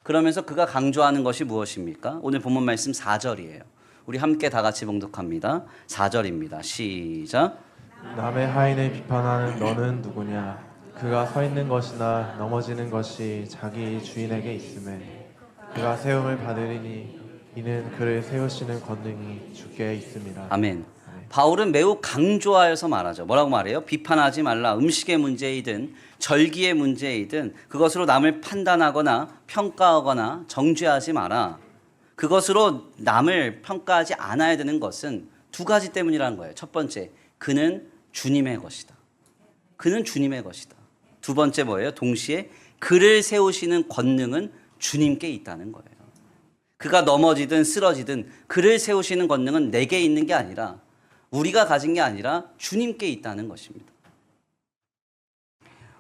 그러면서 그가 강조하는 것이 무엇입니까? 오늘 본문 말씀 4절이에요. 우리 함께 다 같이 봉독합니다. 4절입니다. 시작. 남의 하인을 비판하는 너는 누구냐? 그가 서 있는 것이나 넘어지는 것이 자기 주인에게 있음에 그가 세움을 받으리니 이는 그를 세우시는 권능이 주께 있습니다. 아멘. 바울은 매우 강조하여서 말하죠. 뭐라고 말해요? 비판하지 말라. 음식의 문제이든 절기의 문제이든 그것으로 남을 판단하거나 평가하거나 정죄하지 마라. 그것으로 남을 평가하지 않아야 되는 것은 두 가지 때문이라는 거예요. 첫 번째, 그는 주님의 것이다. 그는 주님의 것이다. 두 번째 뭐예요? 동시에 그를 세우시는 권능은 주님께 있다는 거예요. 그가 넘어지든 쓰러지든 그를 세우시는 권능은 내게 있는 게 아니라 우리가 가진 게 아니라 주님께 있다는 것입니다.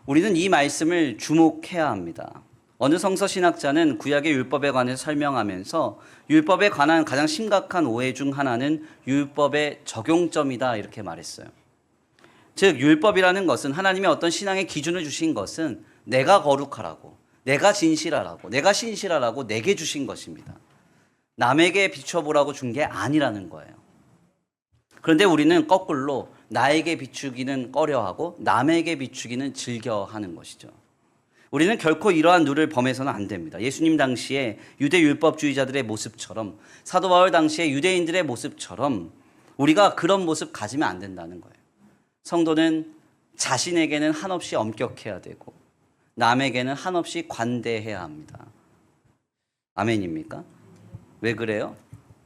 우리는 이 말씀을 주목해야 합니다. 어느 성서신학자는 구약의 율법에 관해서 설명하면서 율법에 관한 가장 심각한 오해 중 하나는 율법의 적용점이다 이렇게 말했어요. 즉 율법이라는 것은 하나님의 어떤 신앙의 기준을 주신 것은 내가 거룩하라고 내가 진실하라고, 내가 신실하라고 내게 주신 것입니다. 남에게 비춰보라고 준 게 아니라는 거예요. 그런데 우리는 거꾸로 나에게 비추기는 꺼려하고 남에게 비추기는 즐겨하는 것이죠. 우리는 결코 이러한 룰을 범해서는 안 됩니다. 예수님 당시에 유대 율법주의자들의 모습처럼, 사도 바울 당시에 유대인들의 모습처럼 우리가 그런 모습 가지면 안 된다는 거예요. 성도는 자신에게는 한없이 엄격해야 되고 남에게는 한없이 관대해야 합니다. 아멘입니까? 왜 그래요?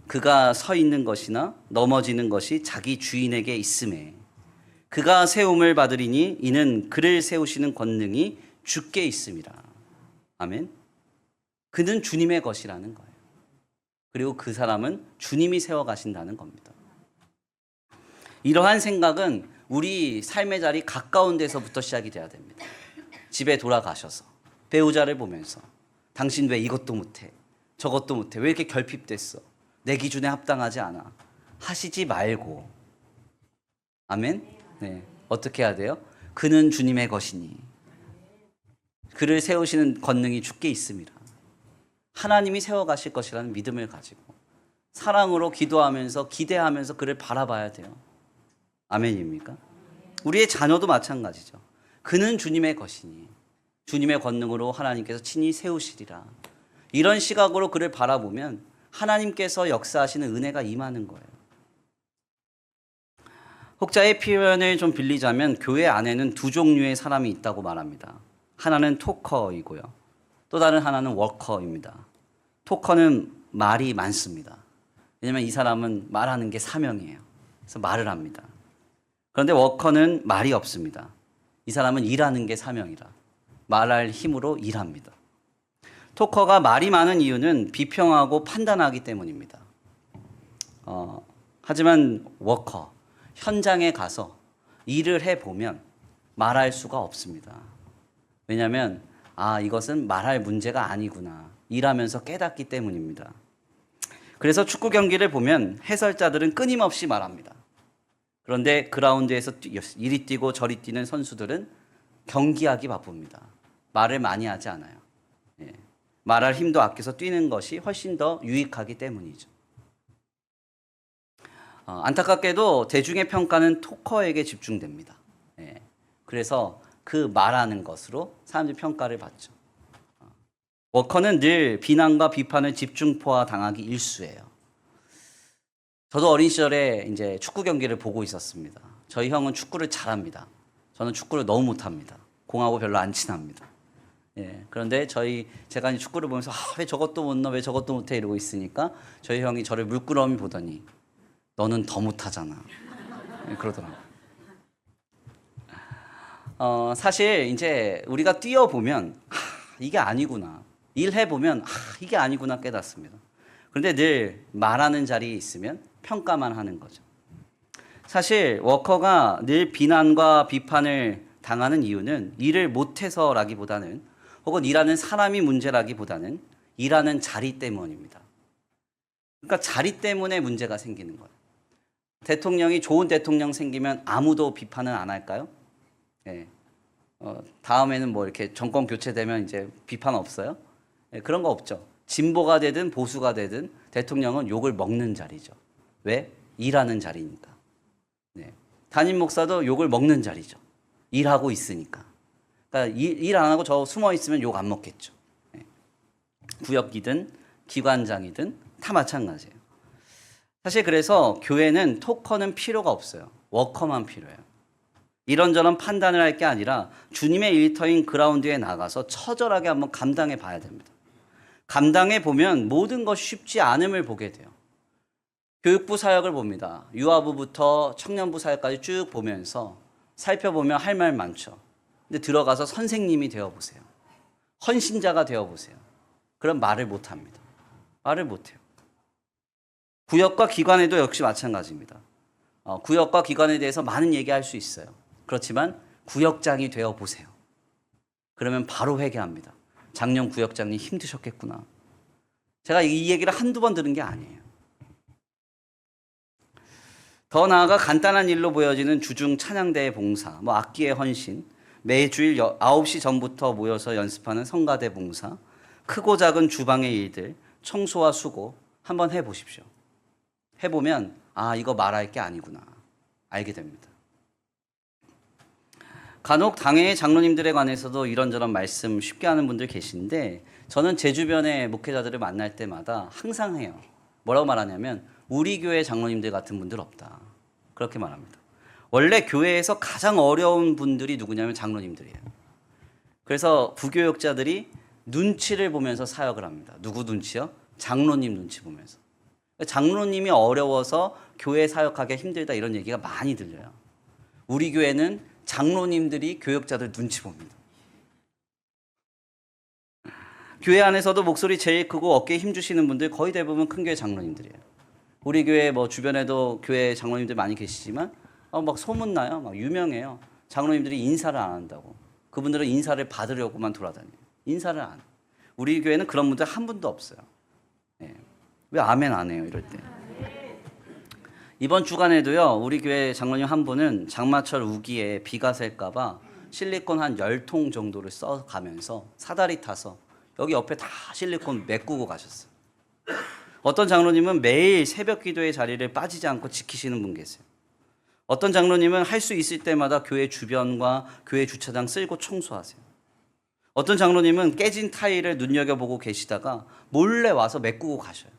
그가 서 있는 것이나 넘어지는 것이 자기 주인에게 있음에 그가 세움을 받으리니 이는 그를 세우시는 권능이 주께 있음이라. 아멘. 그는 주님의 것이라는 거예요. 그리고 그 사람은 주님이 세워가신다는 겁니다. 이러한 생각은 우리 삶의 자리 가까운 데서부터 시작이 돼야 됩니다. 집에 돌아가셔서 배우자를 보면서 당신 왜 이것도 못해? 저것도 못해? 왜 이렇게 결핍됐어? 내 기준에 합당하지 않아. 하시지 말고. 아멘? 네. 어떻게 해야 돼요? 그는 주님의 것이니 그를 세우시는 권능이 주께 있습니다. 하나님이 세워가실 것이라는 믿음을 가지고 사랑으로 기도하면서 기대하면서 그를 바라봐야 돼요. 아멘입니까? 우리의 자녀도 마찬가지죠. 그는 주님의 것이니 주님의 권능으로 하나님께서 친히 세우시리라. 이런 시각으로 그를 바라보면 하나님께서 역사하시는 은혜가 임하는 거예요. 혹자의 표현을 좀 빌리자면 교회 안에는 두 종류의 사람이 있다고 말합니다. 하나는 토커이고요. 또 다른 하나는 워커입니다. 토커는 말이 많습니다. 왜냐하면 이 사람은 말하는 게 사명이에요. 그래서 말을 합니다. 그런데 워커는 말이 없습니다. 이 사람은 일하는 게 사명이라 말할 힘으로 일합니다. 토커가 말이 많은 이유는 비평하고 판단하기 때문입니다. 하지만 워커, 현장에 가서 일을 해보면 말할 수가 없습니다. 왜냐하면 이것은 말할 문제가 아니구나 일하면서 깨닫기 때문입니다. 그래서 축구 경기를 보면 해설자들은 끊임없이 말합니다. 그런데 그라운드에서 이리 뛰고 저리 뛰는 선수들은 경기하기 바쁩니다. 말을 많이 하지 않아요. 예. 말할 힘도 아껴서 뛰는 것이 훨씬 더 유익하기 때문이죠. 안타깝게도 대중의 평가는 토커에게 집중됩니다. 예. 그래서 그 말하는 것으로 사람들이 평가를 받죠. 워커는 늘 비난과 비판을 집중포화 당하기 일쑤예요. 저도 어린 시절에 이제 축구 경기를 보고 있었습니다. 저희 형은 축구를 잘합니다. 저는 축구를 너무 못합니다. 공하고 별로 안 친합니다. 예, 그런데 제가 이제 축구를 보면서 왜 저것도 못 넣어, 왜 저것도 못해 이러고 있으니까 저희 형이 저를 물끄러미 보더니 너는 더 못하잖아. 예, 그러더라고요. 사실 이제 우리가 뛰어보면 이게 아니구나. 일해보면 이게 아니구나 깨닫습니다. 그런데 늘 말하는 자리에 있으면 평가만 하는 거죠. 사실 워커가 늘 비난과 비판을 당하는 이유는 일을 못해서라기보다는 혹은 일하는 사람이 문제라기보다는 일하는 자리 때문입니다. 그러니까 자리 때문에 문제가 생기는 거예요. 대통령이 좋은 대통령 생기면 아무도 비판은 안 할까요? 예. 다음에는 뭐 이렇게 정권 교체되면 이제 비판 없어요? 예, 그런 거 없죠. 진보가 되든 보수가 되든 대통령은 욕을 먹는 자리죠. 왜? 일하는 자리니까. 네. 담임 목사도 욕을 먹는 자리죠. 일하고 있으니까. 그러니까 일 안 하고 저 숨어 있으면 욕 안 먹겠죠. 네. 구역이든 기관장이든 다 마찬가지예요. 사실 그래서 교회는 토커는 필요가 없어요. 워커만 필요해요. 이런저런 판단을 할 게 아니라 주님의 일터인 그라운드에 나가서 처절하게 한번 감당해 봐야 됩니다. 감당해 보면 모든 것이 쉽지 않음을 보게 돼요. 교육부 사역을 봅니다. 유아부부터 청년부 사역까지 쭉 보면서 살펴보면 할 말 많죠. 근데 들어가서 선생님이 되어보세요. 헌신자가 되어보세요. 그럼 말을 못합니다. 말을 못해요. 구역과 기관에도 역시 마찬가지입니다. 구역과 기관에 대해서 많은 얘기할 수 있어요. 그렇지만 구역장이 되어보세요. 그러면 바로 회개합니다. 작년 구역장님 힘드셨겠구나. 제가 이 얘기를 한두 번 들은 게 아니에요. 더 나아가 간단한 일로 보여지는 주중 찬양대의 봉사, 악기의 헌신, 매주일 9시 전부터 모여서 연습하는 성가대 봉사, 크고 작은 주방의 일들, 청소와 수고 한번 해보십시오. 해보면 이거 말할 게 아니구나 알게 됩니다. 간혹 당회의 장로님들에 관해서도 이런저런 말씀 쉽게 하는 분들 계신데 저는 제 주변의 목회자들을 만날 때마다 항상 해요. 뭐라고 말하냐면 우리 교회 장로님들 같은 분들 없다. 그렇게 말합니다. 원래 교회에서 가장 어려운 분들이 누구냐면 장로님들이에요. 그래서 부교역자들이 눈치를 보면서 사역을 합니다. 누구 눈치요? 장로님 눈치 보면서. 장로님이 어려워서 교회 사역하기 힘들다 이런 얘기가 많이 들려요. 우리 교회는 장로님들이 교역자들 눈치 봅니다. 교회 안에서도 목소리 제일 크고 어깨에 힘 주시는 분들 거의 대부분 큰 교회 장로님들이에요. 우리 교회 뭐 주변에도 교회 장로님들 많이 계시지만 막 소문나요. 막 유명해요. 장로님들이 인사를 안 한다고. 그분들은 인사를 받으려고만 돌아다녀요. 인사를 안. 우리 교회는 그런 분들 한 분도 없어요. 네. 왜 아멘 안 해요 이럴 때. 이번 주간에도요. 우리 교회 장로님 한 분은 장마철 우기에 비가 셀까 봐 실리콘 한 10통 정도를 써가면서 사다리 타서 여기 옆에 다 실리콘 메꾸고 가셨어요. 어떤 장로님은 매일 새벽 기도의 자리를 빠지지 않고 지키시는 분 계세요. 어떤 장로님은 할 수 있을 때마다 교회 주변과 교회 주차장 쓸고 청소하세요. 어떤 장로님은 깨진 타일을 눈여겨보고 계시다가 몰래 와서 메꾸고 가셔요.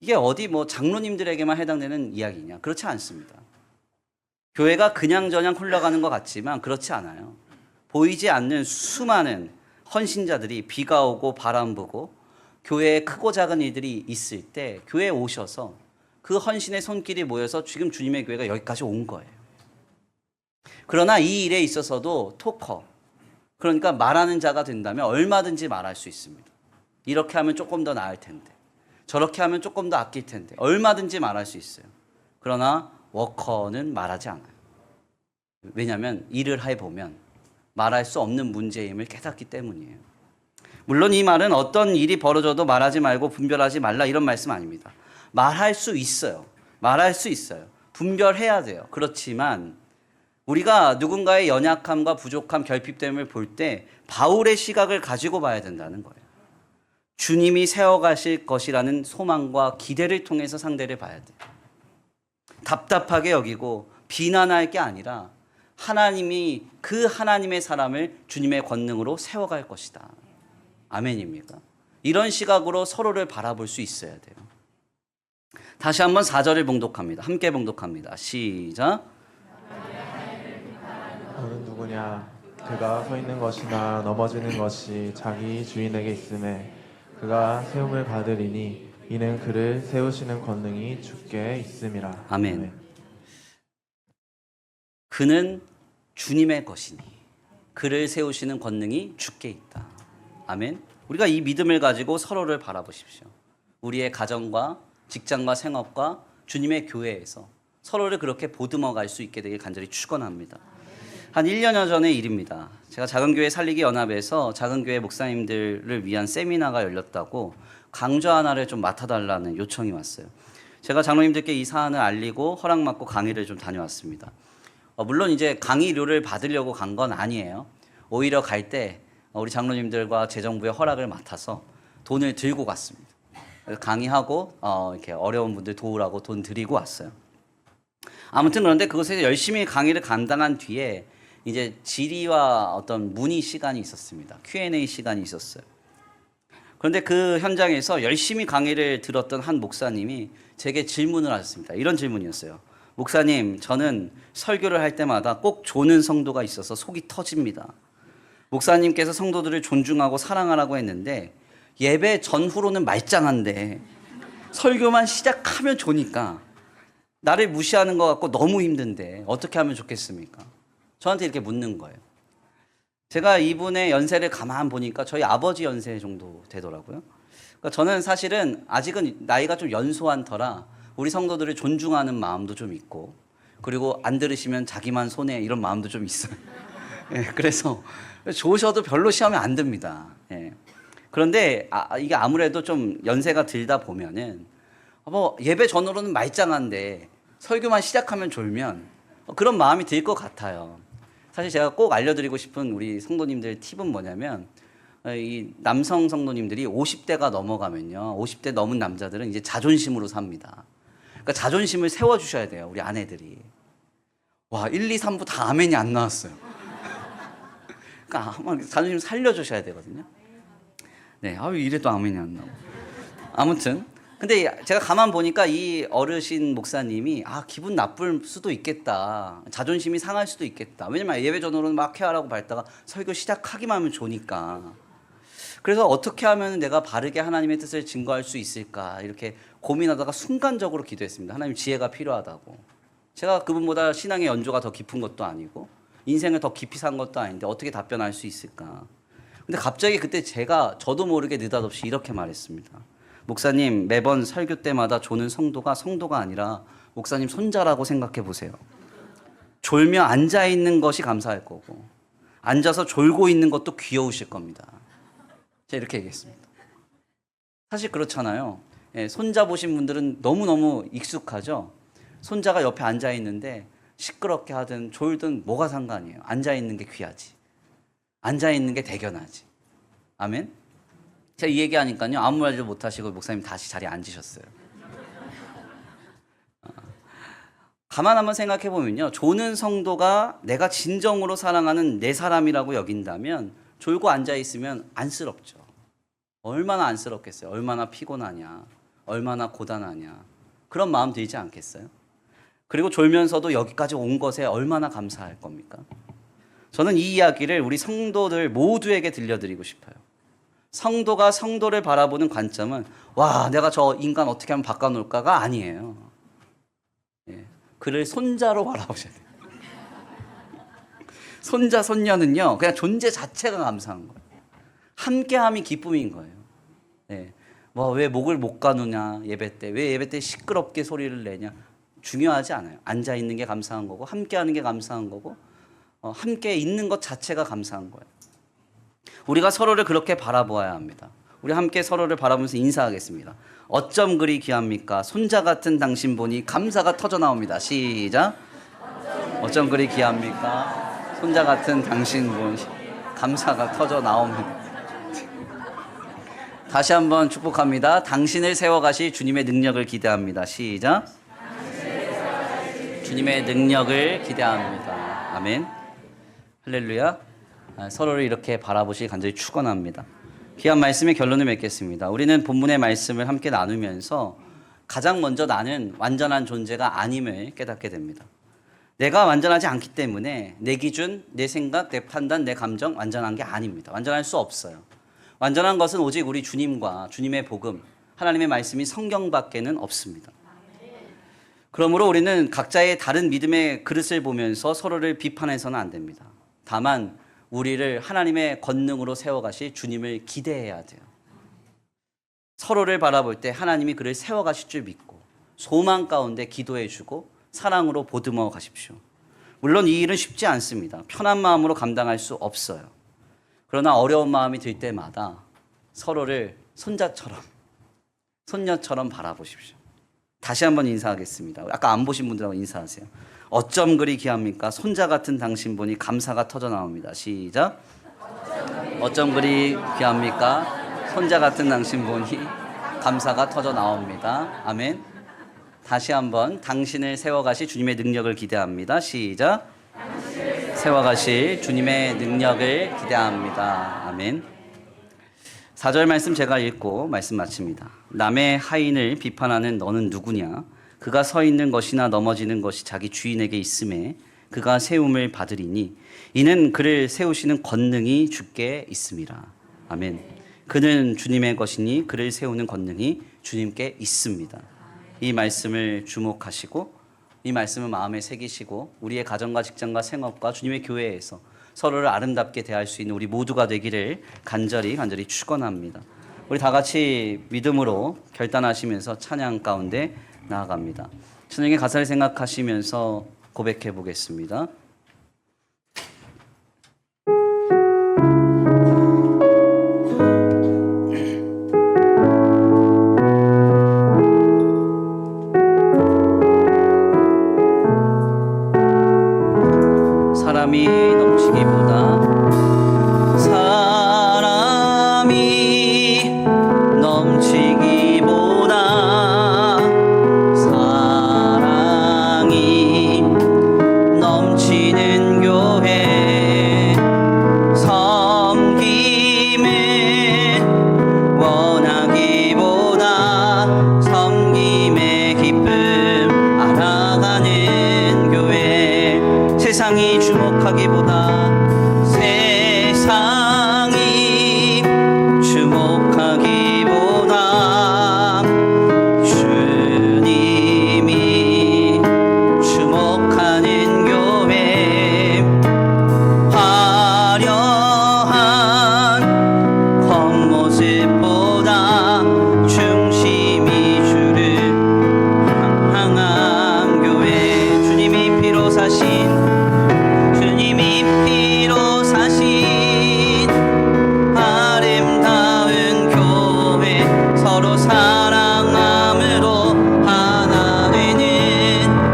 이게 어디 뭐 장로님들에게만 해당되는 이야기냐? 그렇지 않습니다. 교회가 그냥저냥 흘러가는 것 같지만 그렇지 않아요. 보이지 않는 수많은 헌신자들이 비가 오고 바람 부고 교회에 크고 작은 일들이 있을 때 교회에 오셔서 그 헌신의 손길이 모여서 지금 주님의 교회가 여기까지 온 거예요. 그러나 이 일에 있어서도 토커, 그러니까 말하는 자가 된다면 얼마든지 말할 수 있습니다. 이렇게 하면 조금 더 나을 텐데, 저렇게 하면 조금 더 아낄 텐데 얼마든지 말할 수 있어요. 그러나 워커는 말하지 않아요. 왜냐하면 일을 해보면 말할 수 없는 문제임을 깨닫기 때문이에요. 물론 이 말은 어떤 일이 벌어져도 말하지 말고 분별하지 말라 이런 말씀 아닙니다. 말할 수 있어요. 말할 수 있어요. 분별해야 돼요. 그렇지만 우리가 누군가의 연약함과 부족함, 결핍됨을 볼 때 바울의 시각을 가지고 봐야 된다는 거예요. 주님이 세워가실 것이라는 소망과 기대를 통해서 상대를 봐야 돼요. 답답하게 여기고 비난할 게 아니라 하나님이 그 하나님의 사람을 주님의 권능으로 세워갈 것이다. 아멘입니까? 이런 시각으로 서로를 바라볼 수 있어야 돼요. 다시 한번 4절을 봉독합니다. 함께 봉독합니다. 시작. 너는 누구냐? 그가 서 있는 것이나 넘어지는 것이 자기 주인에게 있음에 그가 세움을 받으리니 이는 그를 세우시는 권능이 주께 있음이라. 아멘. 그는 주님의 것이니 그를 세우시는 권능이 주께 있다. 아멘. 우리가 이 믿음을 가지고 서로를 바라보십시오. 우리의 가정과 직장과 생업과 주님의 교회에서 서로를 그렇게 보듬어 갈 수 있게 되길 간절히 축원합니다. 한 1년여 전의 일입니다. 제가 작은교회 살리기 연합에서 작은교회 목사님들을 위한 세미나가 열렸다고 강좌 하나를 좀 맡아달라는 요청이 왔어요. 제가 장로님들께 이 사안을 알리고 허락받고 강의를 좀 다녀왔습니다. 물론 이제 강의료를 받으려고 간 건 아니에요. 오히려 갈 때 우리 장로님들과 재정부의 허락을 맡아서 돈을 들고 갔습니다. 강의하고 이렇게 어려운 분들 도우라고 돈 드리고 왔어요. 아무튼 그런데 그곳에서 열심히 강의를 감당한 뒤에 이제 질의와 어떤 문의 시간이 있었습니다. Q&A 시간이 있었어요. 그런데 그 현장에서 열심히 강의를 들었던 한 목사님이 제게 질문을 하셨습니다. 이런 질문이었어요. 목사님, 저는 설교를 할 때마다 꼭 조는 성도가 있어서 속이 터집니다. 목사님께서 성도들을 존중하고 사랑하라고 했는데 예배 전후로는 말짱한데 설교만 시작하면 조니까 나를 무시하는 것 같고 너무 힘든데 어떻게 하면 좋겠습니까? 저한테 이렇게 묻는 거예요. 제가 이분의 연세를 가만 보니까 저희 아버지 연세 정도 되더라고요. 그러니까 저는 사실은 아직은 나이가 좀 연소한 터라 우리 성도들을 존중하는 마음도 좀 있고 그리고 안 들으시면 자기만 손해 이런 마음도 좀 있어요. 예, 그래서 좋으셔도 별로 시험에 안 듭니다. 예. 그런데 이게 아무래도 좀 연세가 들다 보면은 뭐 예배 전후로는 말짱한데 설교만 시작하면 졸면 그런 마음이 들 것 같아요. 사실 제가 꼭 알려드리고 싶은 우리 성도님들 팁은 뭐냐면 이 남성 성도님들이 50대가 넘어가면요. 50대 넘은 남자들은 이제 자존심으로 삽니다. 그러니까 자존심을 세워주셔야 돼요. 우리 아내들이. 와, 1, 2, 3부 다 아멘이 안 나왔어요. 그러니까 한번 자존심 살려주셔야 되거든요. 네, 이래도 아멘이 안 나오고. 아무튼 근데 제가 가만 보니까 이 어르신 목사님이 기분 나쁠 수도 있겠다. 자존심이 상할 수도 있겠다. 왜냐면 예배 전후로는 막 해하라고 밟다가 설교 시작하기만 하면 좋으니까. 그래서 어떻게 하면 내가 바르게 하나님의 뜻을 증거할 수 있을까 이렇게 고민하다가 순간적으로 기도했습니다. 하나님 지혜가 필요하다고. 제가 그분보다 신앙의 연조가 더 깊은 것도 아니고 인생을 더 깊이 산 것도 아닌데 어떻게 답변할 수 있을까. 근데 갑자기 그때 저도 모르게 느닷없이 이렇게 말했습니다. 목사님, 매번 설교 때마다 조는 성도가 아니라 목사님 손자라고 생각해 보세요. 졸며 앉아 있는 것이 감사할 거고 앉아서 졸고 있는 것도 귀여우실 겁니다. 제가 이렇게 얘기했습니다. 사실 그렇잖아요. 손자 보신 분들은 너무너무 익숙하죠. 손자가 옆에 앉아 있는데 시끄럽게 하든 졸든 뭐가 상관이에요. 앉아 있는 게 귀하지. 앉아 있는 게 대견하지. 아멘. 제가 이 얘기하니까요 아무 말도 못하시고 목사님 다시 자리에 앉으셨어요. 가만 한번 생각해 보면요, 조는 성도가 내가 진정으로 사랑하는 내 사람이라고 여긴다면 졸고 앉아 있으면 안쓰럽죠. 얼마나 안쓰럽겠어요. 얼마나 피곤하냐, 얼마나 고단하냐, 그런 마음 들지 않겠어요? 그리고 졸면서도 여기까지 온 것에 얼마나 감사할 겁니까? 저는 이 이야기를 우리 성도들 모두에게 들려드리고 싶어요. 성도가 성도를 바라보는 관점은 와, 내가 저 인간 어떻게 하면 바꿔놓을까가 아니에요. 그를 손자로 바라보셔야 돼요. 손자, 손녀는요 그냥 존재 자체가 감사한 거예요. 함께함이 기쁨인 거예요. 왜 목을 못 가누냐, 예배 때 왜 예배 때 시끄럽게 소리를 내냐, 중요하지 않아요. 앉아 있는 게 감사한 거고 함께하는 게 감사한 거고 함께 있는 것 자체가 감사한 거예요. 우리가 서로를 그렇게 바라보아야 합니다. 우리 함께 서로를 바라보면서 인사하겠습니다. 어쩜 그리 귀합니까? 손자 같은 당신 보니 감사가 터져 나옵니다. 시작. 어쩜 그리 귀합니까? 손자 같은 당신 보니 감사가 터져 나옵니다. 다시 한번 축복합니다. 당신을 세워가실 주님의 능력을 기대합니다. 시작. 주님의 능력을 기대합니다. 아멘. 할렐루야. 서로를 이렇게 바라보시기 간절히 축원합니다. 귀한 말씀의 결론을 맺겠습니다. 우리는 본문의 말씀을 함께 나누면서 가장 먼저 나는 완전한 존재가 아님을 깨닫게 됩니다. 내가 완전하지 않기 때문에 내 기준, 내 생각, 내 판단, 내 감정 완전한 게 아닙니다. 완전할 수 없어요. 완전한 것은 오직 우리 주님과 주님의 복음, 하나님의 말씀이 성경밖에는 없습니다. 그러므로 우리는 각자의 다른 믿음의 그릇을 보면서 서로를 비판해서는 안 됩니다. 다만 우리를 하나님의 권능으로 세워가실 주님을 기대해야 돼요. 서로를 바라볼 때 하나님이 그를 세워가실 줄 믿고 소망 가운데 기도해주고 사랑으로 보듬어 가십시오. 물론 이 일은 쉽지 않습니다. 편한 마음으로 감당할 수 없어요. 그러나 어려운 마음이 들 때마다 서로를 손자처럼, 손녀처럼 바라보십시오. 다시 한번 인사하겠습니다. 아까 안 보신 분들하고 인사하세요. 어쩜 그리 귀합니까? 손자 같은 당신 보니 감사가 터져 나옵니다. 시작. 어쩜 그리 귀합니까? 손자 같은 당신 보니 감사가 터져 나옵니다. 아멘. 다시 한번 당신을 세워가실 주님의 능력을 기대합니다. 시작. 세워가실 주님의 능력을 기대합니다. 아멘. 4절 말씀 제가 읽고 말씀 마칩니다. 남의 하인을 비판하는 너는 누구냐? 그가 서 있는 것이나 넘어지는 것이 자기 주인에게 있음에 그가 세움을 받으리니 이는 그를 세우시는 권능이 주께 있음이라. 아멘. 그는 주님의 것이니 그를 세우는 권능이 주님께 있습니다. 이 말씀을 주목하시고 이 말씀을 마음에 새기시고 우리의 가정과 직장과 생업과 주님의 교회에서 서로를 아름답게 대할 수 있는 우리 모두가 되기를 간절히 축원합니다. 우리 다 같이 믿음으로 결단하시면서 찬양 가운데 나아갑니다. 찬양의 가사를 생각하시면서 고백해 보겠습니다. 사람이 넘치기보다 사람이 넘치기보다 사랑이 넘치는 교회 섬김을 원하기보다 섬김의 기쁨 알아가는 교회 세상이 주목하기보다 세상이 주목하기보다 주님이 주목하는 교회 화려한 겉모습보다 중심이 주를 향한 교회 주님이 피로 사신 아름다운 교회 서로 사랑함으로 하나 되는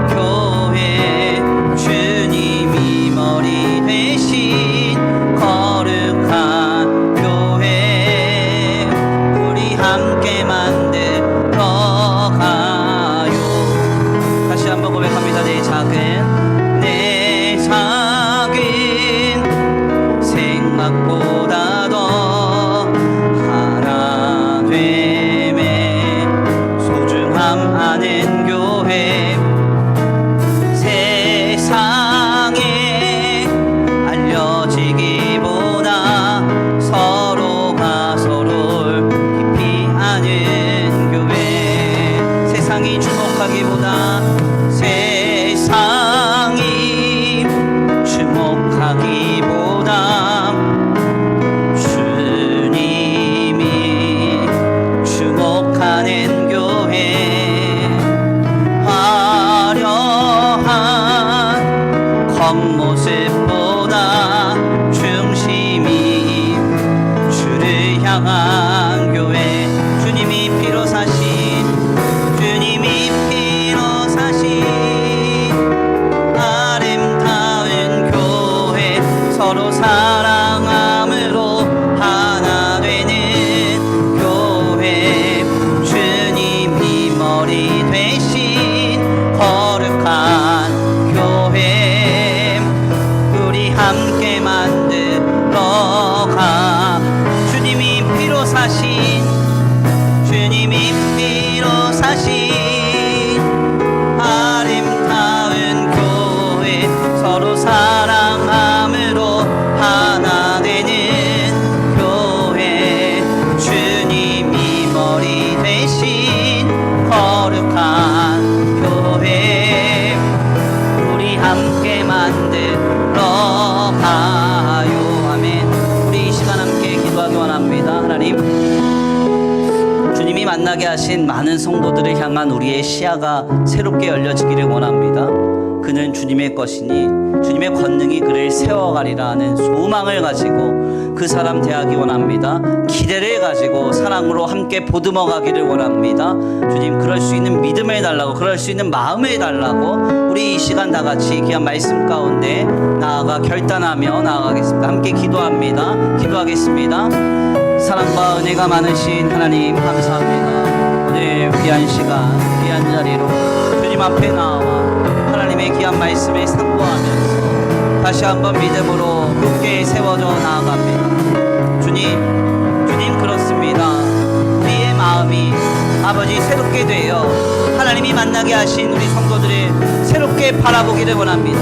교회 주님이 머리 되신 거룩한 교회 우리 함께 만들어 가요. 다시 한번 고백합니다. 내 작은 생각보다 더 하나됨의 소중함 아는 교회 세상에 알려지기보다 서로가 서로를 깊이 아는 교회 세상이 주목하기보다 세상이 주목하기보다 주님이 주목하는 교회 화려한 겉모습보다 중심이 주를 향한 교회 주님이 피로 사신 아름다운 교회 서로 사랑함으로 하나 되는 교회 주님이 머리 되신 거룩한 교회 우리 함께 만들어 가 주님이 피로 사신 아름다운 교회 서로 사랑함으로 하나 되는 교회 주님이 머리 되신 거룩한 교회 우리 함께 만들어 가요. 아멘. 우리 이 시간 함께 기도하기 원합니다. 하나님 주님이 만나게 하신 많은 성도들을 향한 우리의 시야가 새롭게 열려지기를 원합니다. 그는 주님의 것이니 주님의 권능이 그를 세워가리라 하는 소망을 가지고 그 사람 대하기 원합니다. 기대를 가지고 사랑으로 함께 보듬어 가기를 원합니다. 주님 그럴 수 있는 믿음을 달라고 그럴 수 있는 마음을 달라고 우리 이 시간 다 같이 귀한 말씀 가운데 나아가 결단하며 나아가겠습니다. 함께 기도하겠습니다. 사랑과 은혜가 많으신 하나님 감사합니다. 오늘 귀한 시간 귀한 자리로 주님 앞에 나와 하나님의 귀한 말씀을 상고하면서 다시 한번 믿음으로 굳게 세워져 나아갑니다. 주님 그렇습니다. 우리의 마음이 아버지 새롭게 되어 하나님이 만나게 하신 우리 성도들을 새롭게 바라보기를 원합니다.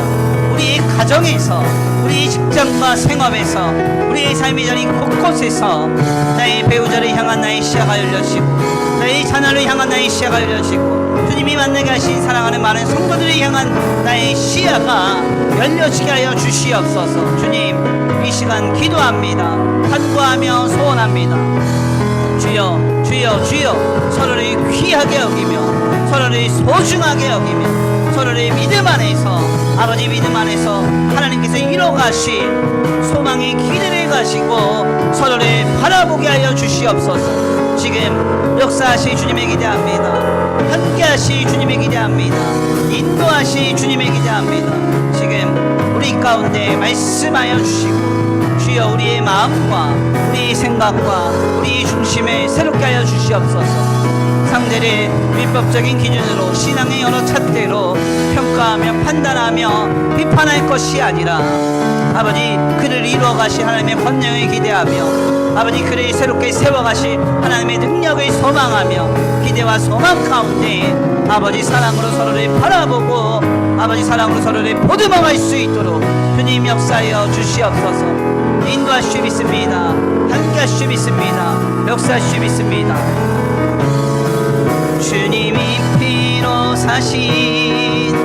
우리 가정에서 우리 직장과 생업에서 우리의 삶의 자리 곳곳에서 나의 배우자를 향한 나의 시야가 열려지고 나의 자녀를 향한 나의 시야가 열려지고 주님이 만나게 하신 사랑하는 많은 성도들을 향한 나의 시야가 열려지게 하여 주시옵소서. 주님 이 시간 기도합니다. 간구하며 소원합니다. 주여 서로를 귀하게 여기며 서로를 소중하게 여기며 서로를 믿음 안에서 아버지 믿음 안에서 하나님께서 이뤄가신 소망의 기대를 가지고 서로를 바라보게 하여 주시옵소서. 지금 역사하시 주님의 기대합니다. 함께하시 주님의 기대합니다. 인도하시 주님의 기대합니다. 지금 우리 가운데 말씀하여 주시고 주여 우리의 마음과 우리의 생각과 우리의 중심을 새롭게 하여 주시옵소서. 상대를 율법적인 기준으로 신앙의 여러 잣대로 평가하며 판단하며 비판할 것이 아니라 아버지 그를 이루어 가신 하나님의 권능을 기대하며 아버지 그를 새롭게 세워 가신 하나님의 능력을 소망하며 기대와 소망 가운데 아버지 사랑으로 서로를 바라보고 아버지 사랑으로 서로를 보듬어갈 수 있도록 주님 역사하여 주시옵소서. 인도할 수 믿습니다. 함께할 수 믿습니다. 역사할 수 믿습니다. 주님이 피로 사신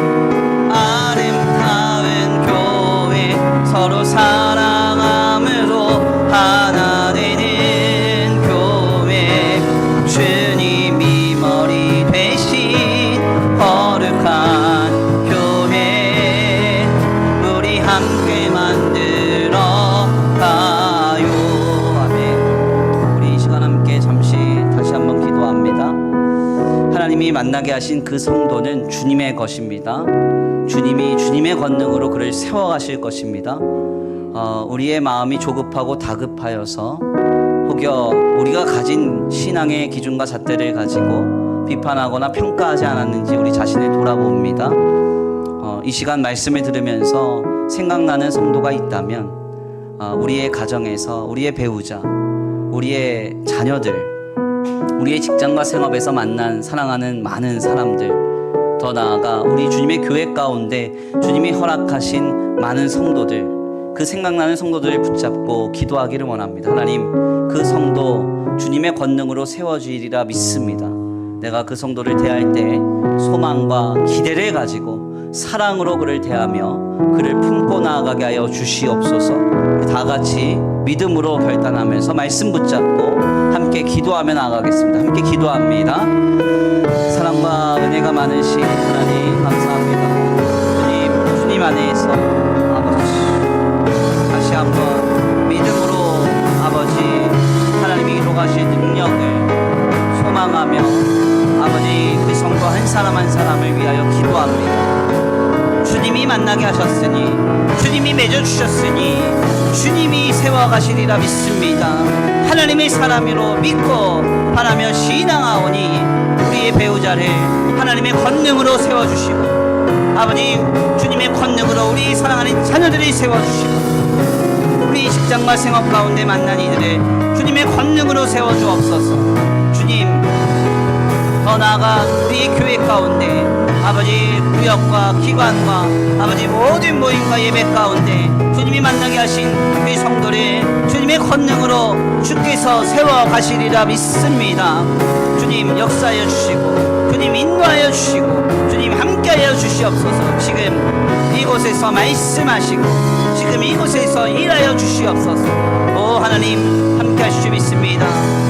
아름다운 교회 서로 사랑함으로 하나 되는 교회 주님이 머리 되신 거룩한 교회 우리 함께 만들어 가요. 아멘. 우리 이 시간 함께 잠시 다시 한번 기도합니다. 하나님이 만나게 하신 그 성도는 주님의 것입니다. 주님이 주님의 권능으로 그를 세워가실 것입니다. 우리의 마음이 조급하고 다급하여서 혹여 우리가 가진 신앙의 기준과 잣대를 가지고 비판하거나 평가하지 않았는지 우리 자신을 돌아봅니다. 이 시간 말씀을 들으면서 생각나는 성도가 있다면 우리의 가정에서 우리의 배우자, 우리의 자녀들, 우리의 직장과 생업에서 만난 사랑하는 많은 사람들, 더 나아가 우리 주님의 교회 가운데 주님이 허락하신 많은 성도들, 그 생각나는 성도들을 붙잡고 기도하기를 원합니다. 하나님, 그 성도 주님의 권능으로 세워지리라 믿습니다. 내가 그 성도를 대할 때 소망과 기대를 가지고 사랑으로 그를 대하며 그를 품고 나아가게 하여 주시옵소서. 다 같이 믿음으로 결단하면서 말씀 붙잡고 함께 기도하며 나아가겠습니다. 함께 기도합니다. 사랑과 은혜가 많으신 하나님 감사합니다. 주님 안에서 아버지 다시 한번 믿음으로 아버지 하나님이 이루어가신 능력을 소망하며 아버지 그 성도 한 사람 한 사람을 위하여 기도합니다. 주님이 만나게 하셨으니 주님이 맺어주셨으니 주님이 세워가시리라 믿습니다. 하나님의 사람으로 믿고 바라며 신앙하오니 우리의 배우자를 하나님의 권능으로 세워주시고 아버지 주님의 권능으로 우리 사랑하는 자녀들을 세워주시고 우리 직장과 생업 가운데 만난 이들을 주님의 권능으로 세워주옵소서. 주님 더 나아가 우리 교회 가운데 아버지 구역과 기관과 아버지 모든 모임과 예배 가운데 주님이 만나게 하신 우리 성도를 주님의 권능으로 주께서 세워가시리라 믿습니다. 주님 역사하여 주시고 주님 인도하여 주시고 주님 함께하여 주시옵소서. 지금 이곳에서 말씀하시고 지금 이곳에서 일하여 주시옵소서. 오 하나님 함께할 수 믿습니다.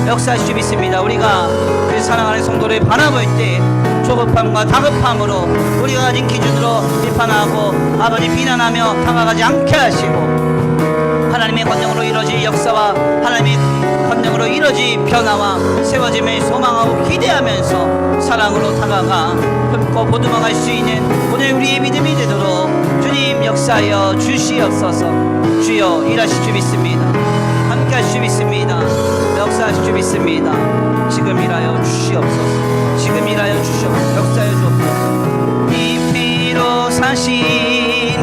역사할 수 믿습니다. 우리가 그 사랑하는 성도를 바라볼 때 조급함과 다급함으로 우리가 가진 기준으로 비판하고 아버지 비난하며 다가가지 않게 하시고 하나님의 권능으로 이루어질 역사와 하나님의 권능으로 이루어질 변화와 세워짐을 소망하고 기대하면서 사랑으로 다가가 품고 보듬어갈 수 있는 오늘 우리의 믿음이 되도록 주님 역사하여 주시옵소서. 주여 일하실 줄 믿습니다. 함께할 줄 믿습니다. 역사하실 줄 믿습니다. 지금 일하여 주시옵소서. 지금 일하여 주시옵소서. 역사하여 주옵소서. 이 피로 사신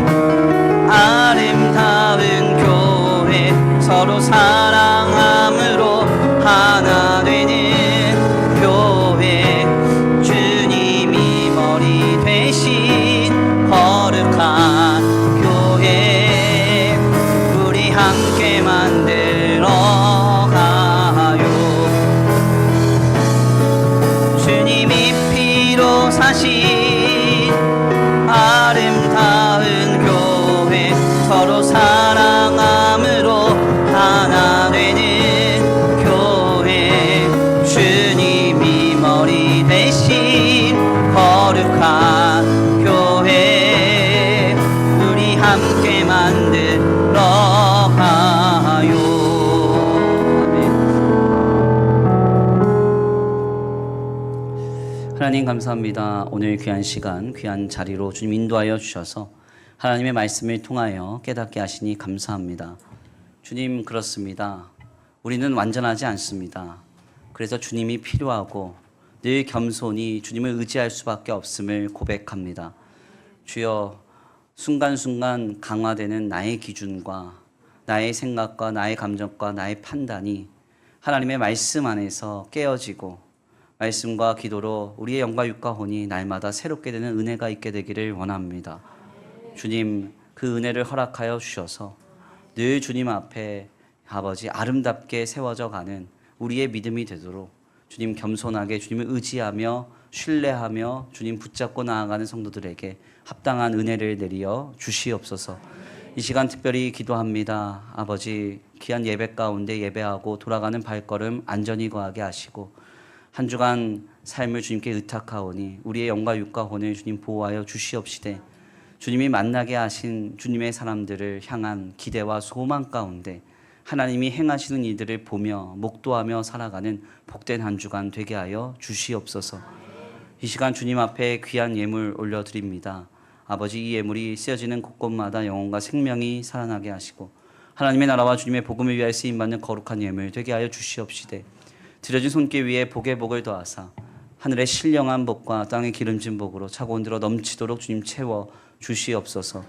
아름다운 교회 서로 사랑함으로 하나 되는 교회 주님이 머리 되신 거룩한 교회 우리 함께 만들어 가요. 주님이 피로 사신 아름다운 교회 서로 사랑함으로 하나 되는 교회 주님이 머리 대신 거룩한 교회 우리 함께 만들어 가요. 아멘. 하나님 감사합니다. 오늘 귀한 시간 귀한 자리로 주님 인도하여 주셔서 하나님의 말씀을 통하여 깨닫게 하시니 감사합니다. 주님, 그렇습니다. 우리는 완전하지 않습니다. 그래서 주님이 필요하고 늘 겸손히 주님을 의지할 수밖에 없음을 고백합니다. 주여, 순간순간 강화되는 나의 기준과 나의 생각과 나의 감정과 나의 판단이 하나님의 말씀 안에서 깨어지고 말씀과 기도로 우리의 영과 육과 혼이 날마다 새롭게 되는 은혜가 있게 되기를 원합니다. 주님, 그 은혜를 허락하여 주셔서 늘 주님 앞에 아버지 아름답게 세워져 가는 우리의 믿음이 되도록 주님 겸손하게 주님을 의지하며 신뢰하며 주님 붙잡고 나아가는 성도들에게 합당한 은혜를 내리어 주시옵소서. 이 시간 특별히 기도합니다. 아버지, 귀한 예배 가운데 예배하고 돌아가는 발걸음 안전히 거하게 하시고 한 주간 삶을 주님께 의탁하오니 우리의 영과 육과 혼을 주님 보호하여 주시옵시되 주님이 만나게 하신 주님의 사람들을 향한 기대와 소망 가운데 하나님이 행하시는 이들을 보며 목도하며 살아가는 복된 한 주간 되게 하여 주시옵소서. 이 시간 주님 앞에 귀한 예물 올려드립니다. 아버지, 이 예물이 쓰여지는 곳곳마다 영혼과 생명이 살아나게 하시고 하나님의 나라와 주님의 복음을 위하여 쓰임받는 거룩한 예물 되게 하여 주시옵시되 드려진 손길 위에 복의 복을 더하사 하늘의 신령한 복과 땅의 기름진 복으로 차고 온들어 넘치도록 주님 채워 주시옵소서.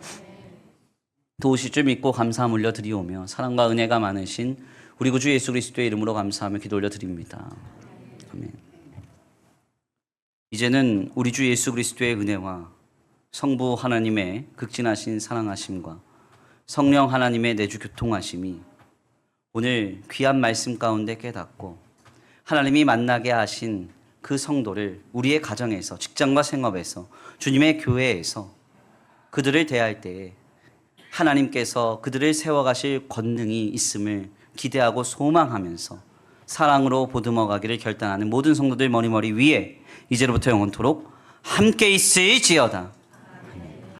도우실 줄 믿고 감사함 올려드리오며 사랑과 은혜가 많으신 우리 구주 예수 그리스도의 이름으로 감사하며 기도 올려드립니다. 아멘. 이제는 우리 주 예수 그리스도의 은혜와 성부 하나님의 극진하신 사랑하심과 성령 하나님의 내주 교통하심이 오늘 귀한 말씀 가운데 깨닫고 하나님이 만나게 하신 그 성도를 우리의 가정에서, 직장과 생업에서, 주님의 교회에서 그들을 대할 때에 하나님께서 그들을 세워가실 권능이 있음을 기대하고 소망하면서 사랑으로 보듬어 가기를 결단하는 모든 성도들 머리머리 위에 이제로부터 영원토록 함께 있을지어다.